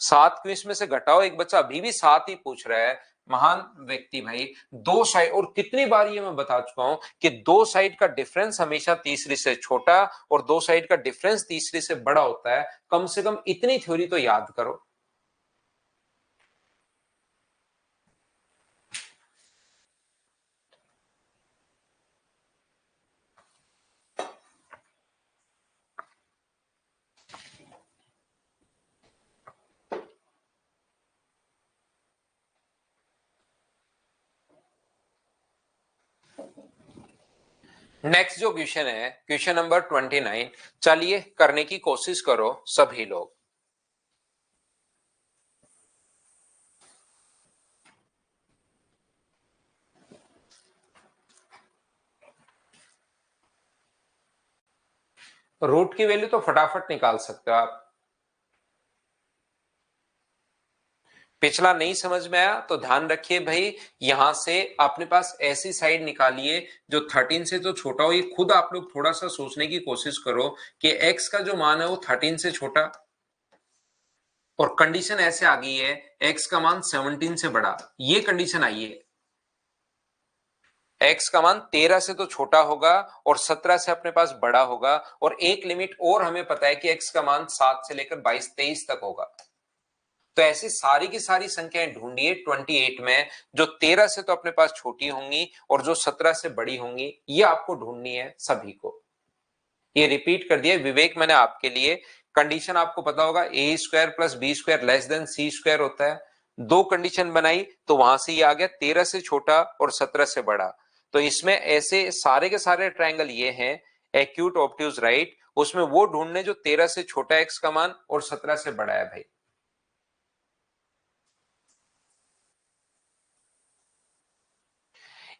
7 क्यों इसमें से घटाओ, एक बच्चा अभी भी 7 ही पूछ रहा है। महान व्यक्ति भाई, दो साइड, और कितनी बार ये मैं बता चुका हूं कि दो साइड का डिफरेंस हमेशा तीसरी से छोटा और दो साइड का डिफरेंस तीसरी से बड़ा होता है। कम से कम इतनी थ्योरी तो याद करो। नेक्स्ट जो क्वेश्चन है क्वेश्चन नंबर 29। चलिए करने की कोशिश करो सभी लोग। रूट की वैल्यू तो फटाफट निकाल सकते हो आप। पिछला नहीं समझ में आया तो ध्यान रखिए भाई, यहां से अपने पास ऐसी साइड निकालिए जो 13 से तो छोटा हो। ये खुद आप लोग थोड़ा सा सोचने की कोशिश करो कि x का जो मान है वो 13 से छोटा, और कंडीशन ऐसे आ गई है x का मान 17 से बड़ा। ये कंडीशन आई है, x का मान 13 से तो छोटा होगा और 17 से अपने पास बड़ा होगा, और एक लिमिट और हमें पता है कि x का मान 7 से लेकर 22-23 तक होगा। तो ऐसी सारी की सारी संख्याएं ढूंढिए 28 में, जो 13 से तो अपने पास छोटी होंगी और जो 17 से बड़ी होंगी, ये आपको ढूंढनी है सभी को। ये रिपीट कर दिया विवेक मैंने आपके लिए। कंडीशन आपको पता होगा A square plus B square less than C square होता है। दो कंडीशन बनाई तो वहां से ये आ गया 13 से छोटा और 17 से बड़ा। तो इसमें ऐसे सारे के सारे ट्रायंगल ये हैं एक्यूट ऑब्ट्यूज राइट, उसमें वो ढूंढने जो 13 से छोटा एक्स का मान और 17 से बड़ा है भाई।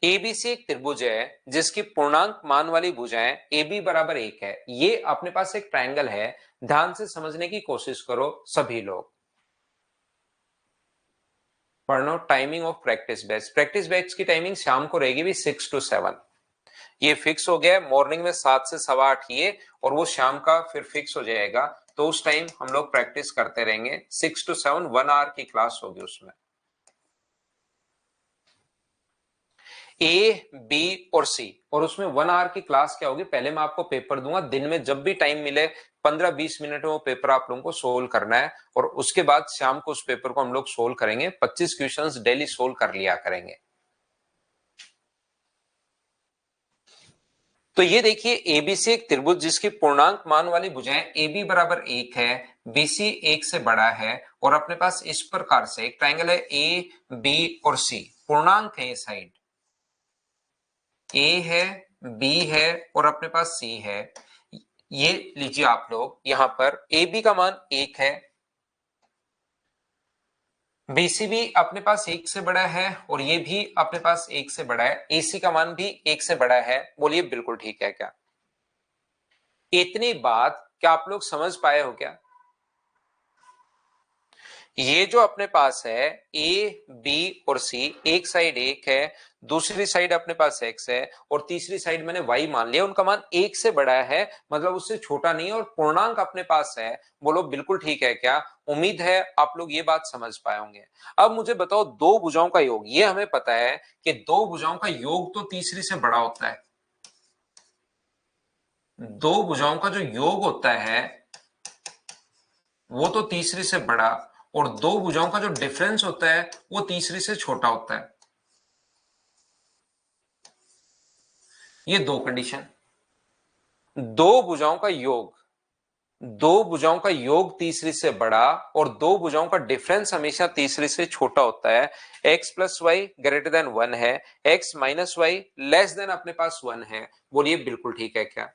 एबीसी एक त्रिभुज है जिसकी पूर्णांक मान वाली भुजाएं AB बराबर 1 है। ये अपने पास एक ट्रायंगल है, ध्यान से समझने की कोशिश करो सभी लोग। पढ़ना टाइमिंग ऑफ प्रैक्टिस बैच की टाइमिंग शाम को रहेगी भी 6 to 7। ये फिक्स हो गया है, मॉर्निंग में 7 से 8:15 ये, और वो शाम का फिर फिक्स हो जाएगा। तो उस टाइम हम लोग प्रैक्टिस करते रहेंगे 6 to 7, 1 आवर की क्लास होगी उसमें। ए बी और सी, और उसमें 1 आवर की क्लास क्या होगी, पहले मैं आपको पेपर दूंगा, दिन में जब भी टाइम मिले 15-20 मिनट में वो पेपर आप लोगों को सोल्व करना है, और उसके बाद शाम को उस पेपर को हम लोग सोल्व करेंगे। 25 क्वेश्चंस डेली सोल्व कर लिया करेंगे। तो ये देखिए एबीसी एक त्रिभुज जिसकी पूर्णांक मान वाली भुजाएं AB बराबर 1 है, BC 1 से बड़ा है, और अपने पास इस प्रकार से एक ट्रायंगल है ए बी और सी। पूर्णांक है ये साइड, ए है बी है और अपने पास सी है। ये लीजिए आप लोग, यहां पर ए बी का मान 1 है, बीसी भी अपने पास 1 से बड़ा है, और ये भी अपने पास 1 से बड़ा है, एसी का मान भी 1 से बड़ा है। बोलिए बिल्कुल ठीक है क्या? इतनी बात क्या आप लोग समझ पाए हो क्या? ये जो अपने पास है ए बी और सी, एक साइड 1 है, दूसरी साइड अपने पास x है, और तीसरी साइड मैंने y मान लिया, उनका मान 1 से बड़ा है, मतलब उससे छोटा नहीं है, और पूर्णांक अपने पास है। बोलो बिल्कुल ठीक है क्या? उम्मीद है आप लोग ये बात समझ पाए होंगे। अब मुझे बताओ दो भुजाओं का योग, ये हमें पता है कि दो भुजाओं का योग तो तीसरी से बड़ा होता है। दो भुजाओं का जो योग होता है वो तो तीसरी से बड़ा, और दो भुजाओं का जो डिफरेंस होता है वो तीसरी से छोटा होता है। ये दो कंडीशन। दो भुजाओं का योग, दो भुजाओं का योग तीसरी से बड़ा, और दो भुजाओं का डिफरेंस हमेशा तीसरी से छोटा होता है। x plus Y greater than 1 है, x minus Y less than अपने पास 1 है। बोलिए बिल्कुल ठीक है क्या?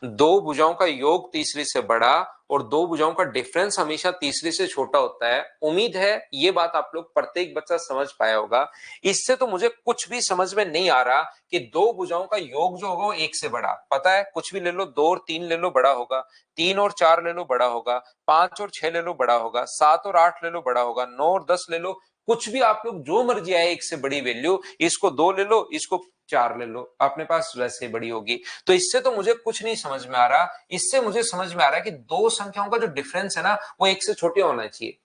दो भुजाओं का योग तीसरी से बड़ा और दो भुजाओं का डिफरेंस हमेशा तीसरी से छोटा होता है। उम्मीद है ये बात आप लोग प्रत्येक बच्चा समझ पाया होगा। इससे तो मुझे कुछ भी समझ में नहीं आ रहा कि दो भुजाओं का योग जो होगा वो 1 से बड़ा, पता है कुछ भी ले लो, 2 और 3 ले लो बड़ा होगा, 3 और 4 ले लो बड़ा होगा, 5 और 6 ले लो बड़ा होगा, 7 और 8 ले लो बड़ा होगा, 9 और 10 ले लो, कुछ भी आप लोग जो मर्जी आए एक से बड़ी वैल्यू, इसको 2 ले लो, इसको 4 ले लो, अपने पास वैसे बड़ी होगी। तो इससे तो मुझे कुछ नहीं समझ में आ रहा। इससे मुझे समझ में आ रहा है कि दो संख्याओं का जो डिफरेंस है ना वो 1 से छोटे होना चाहिए।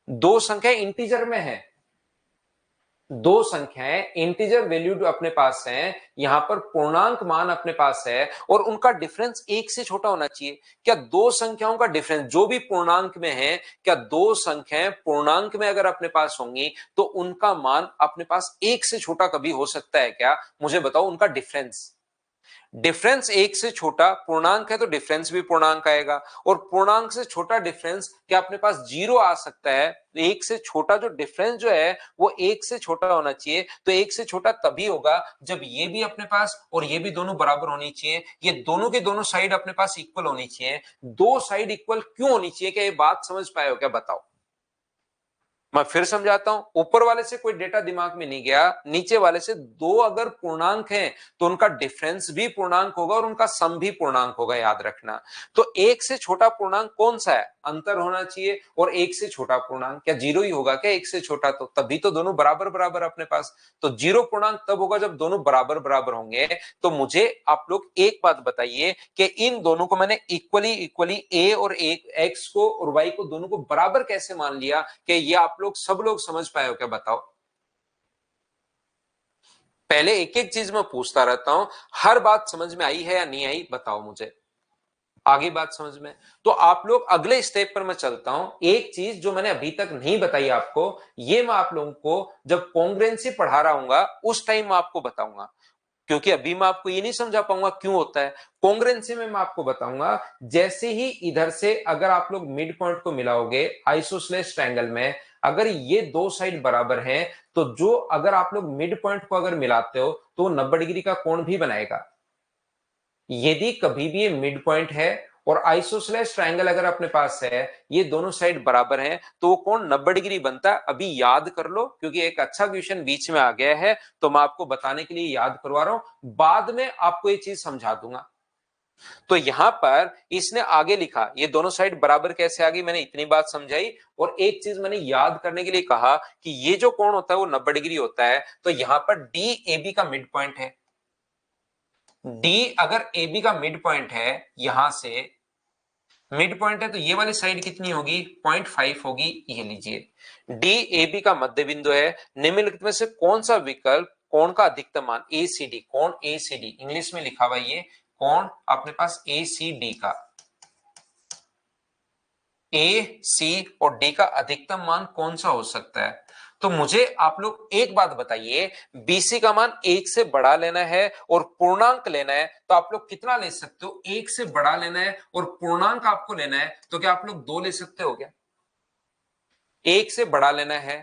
दो संख्याएं इंटीजर में है, दो संख्याएं इंटीजर वैल्यूड अपने पास हैं, यहां पर पूर्णांक मान अपने पास है, और उनका डिफरेंस 1 से छोटा होना चाहिए। क्या दो संख्याओं का डिफरेंस जो भी पूर्णांक में है, क्या दो संख्याएं पूर्णांक में अगर अपने पास होंगी तो उनका मान अपने पास 1 से छोटा कभी हो सकता है क्या? मुझे बताओ उनका डिफरेंस। डिफरेंस एक से छोटा पूर्णांक है तो डिफरेंस भी पूर्णांक आएगा, और पूर्णांक से छोटा डिफरेंस क्या अपने पास जीरो आ सकता है? एक से छोटा जो डिफरेंस जो है वो एक से छोटा होना चाहिए, तो एक से छोटा तभी होगा जब ये भी अपने पास और ये भी दोनों बराबर होनी चाहिए, ये दोनों के दोनों साइड अपने पास इक्वल होनी चाहिए। दो साइड इक्वल क्यों होनी चाहिए? क्या ये बात समझ पाए हो क्या? बताओ। मैं फिर समझाता हूं, ऊपर वाले से कोई डेटा दिमाग में नहीं गया, नीचे वाले से दो अगर पूर्णांक हैं तो उनका डिफरेंस भी पूर्णांक होगा और उनका सम भी पूर्णांक होगा, याद रखना। तो एक से छोटा पूर्णांक कौन सा है? अंतर होना चाहिए। और एक से छोटा पूर्णांक क्या जीरो ही होगा क्या? एक से छोटा तो तभी तो दोनों बराबर बराबर अपने पास। तो जीरो पूर्णांक तब होगा जब दोनों बराबर बराबर होंगे। तो मुझे आप लोग एक बात बताइए कि इन दोनों को मैंने इक्वली इक्वली ए और एक एक्स को और वाई को दोनों को बराबर कैसे मान लिया? कि ये आप लोग सब लोग समझ पाए हो क्या? बताओ। पहले एक एक चीज मैं पूछता रहता हूं, हर बात समझ में आई है या नहीं आई? बताओ मुझे। आगे बात समझ में? तो आप लोग अगले स्टेप पर मैं चलता हूं। एक चीज जो मैंने अभी तक नहीं बताई आपको, ये मैं आप लोगों को जब कॉन्ग्रुएंसी पढ़ा रहा हूंगा उस टाइम मैं आपको बताऊंगा, क्योंकि अभी मैं आपको ये नहीं समझा पाऊंगा क्यों होता है। कॉन्ग्रुएंसी में मैं आपको बताऊंगा, जैसे ही इधर से अगर आप लोग मिड पॉइंट को मिलाओगे आइसोसेलेस ट्रायंगल में, अगर ये दो साइड बराबर हैं तो जो अगर आप लोग मिड पॉइंट को अगर मिलाते हो तो 90 डिग्री का कोण भी बनाएगा। यदि कभी भी ये मिड पॉइंट है और आइसोसेलेस ट्रायंगल अगर अपने पास है, ये दोनों साइड बराबर हैं, तो वो कोण 90 डिग्री बनता है। अभी याद कर लो, क्योंकि एक अच्छा क्वेश्चन बीच में आ गया है, तो मैं आपको बताने के लिए याद करवा रहा हूं, बाद में आपको ये चीज समझा दूंगा। तो यहां पर इसने आगे लिखा, ये दोनों साइड बराबर कैसे आ गई, मैंने इतनी बात समझाई। और एक चीज मैंने याद करने के लिए कहा कि ये जो कोण होता है वो 90 डिग्री होता है। तो यहां पर डी ए बी का मिड पॉइंट है। डी अगर ए बी का मिड पॉइंट है, यहां से मिड पॉइंट है, तो ये वाली साइड कितनी होगी? 0.5 होगी। ये लीजिए, डी ए बी का मध्य बिंदु है। निम्नलिखित में से कौन सा विकल्प कोण का अधिकतम मान? ए सी डी, कोण ए सी डी इंग्लिश में लिखा हुआ ये कोण अपने पास ए सी डी का, ए सी और डी का अधिकतम मान कौन सा हो सकता है? तो मुझे आप लोग एक बात बताइए, बीसी का मान एक से बड़ा लेना है और पूर्णांक लेना है, तो आप लोग कितना ले सकते हो? एक से बड़ा लेना है और पूर्णांक आपको लेना है, तो क्या आप लोग दो ले सकते हो क्या? एक से बड़ा लेना है,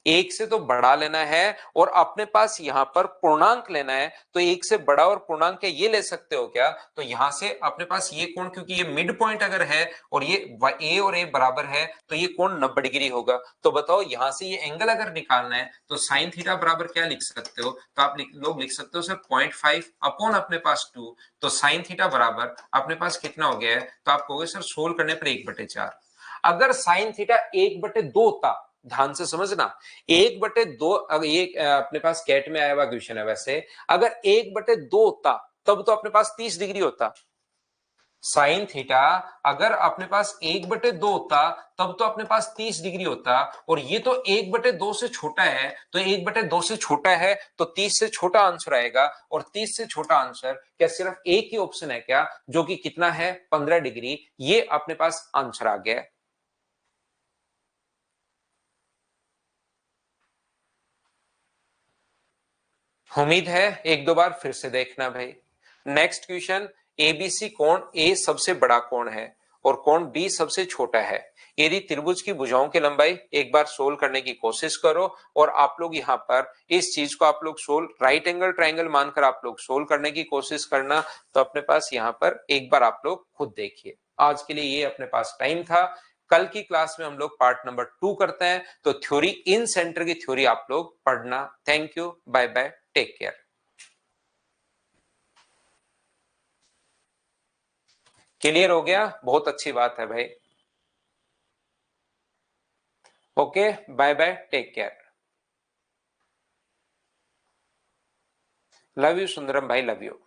एक से तो बड़ा लेना है, और अपने पास यहां पर पूर्णांक लेना है, तो एक से बड़ा और पूर्णांक है, ये ले सकते हो क्या? तो यहां से अपने पास ये कोण, क्योंकि ये मिड पॉइंट अगर है और ये ए और ए बराबर है, तो ये कोण 90 डिग्री होगा। तो बताओ, यहां से ये एंगल अगर निकालना है तो साइन थीटा बराबर क्या लिख सकते हो? तो आप लोग लिख सकते हो सर 0.5 अपॉन अपने पास 2। तो साइन थीटा बराबर अपने पास कितना हो गया है? तो आप कहोगे सर सोल्व करने पर 1/4। अगर साइन थीटा 1/2 होता, ध्यान से समझना, 1/2, अगर ये अपने पास कैट में आया हुआ क्वेश्चन है वैसे, अगर 1/2 होता तब तो अपने पास 30 डिग्री होता। साइन थीटा अगर अपने पास 1/2 होता तब तो अपने पास 30 डिग्री होता, और ये तो 1/2 से छोटा है, तो 1/2 से छोटा है तो 30 से छोटा आंसर आएगा। और 30 से छोटा आंसर क्या सिर्फ एक ही ऑप्शन है क्या, जो कि कितना है? 15 डिग्री। ये अपने पास आंसर आ गया। उम्मीद है एक दो बार फिर से देखना भाई। नेक्स्ट क्वेश्चन, एबीसी कोण ए सबसे बड़ा कोण है और कोण बी सबसे छोटा है। यदि त्रिभुज की भुजाओं की लंबाई, एक बार सोल्व करने की कोशिश करो, और आप लोग यहाँ पर इस चीज को आप लोग सोल्व राइट एंगल ट्राइंगल मानकर आप लोग सोल्व करने की कोशिश करना। तो अपने पास यहाँ पर एक बार आप लोग खुद देखिए। आज के लिए ये अपने पास टाइम था। कल की क्लास में हम लोग पार्ट नंबर 2 करते हैं, तो थ्योरी इन सेंटर की थ्योरी आप लोग पढ़ना। Thank you, bye bye, take care. Clear हो गया? बहुत अच्छी बात है भाई। Okay, bye bye, take care. Love you Sundaram भाई, लव यू।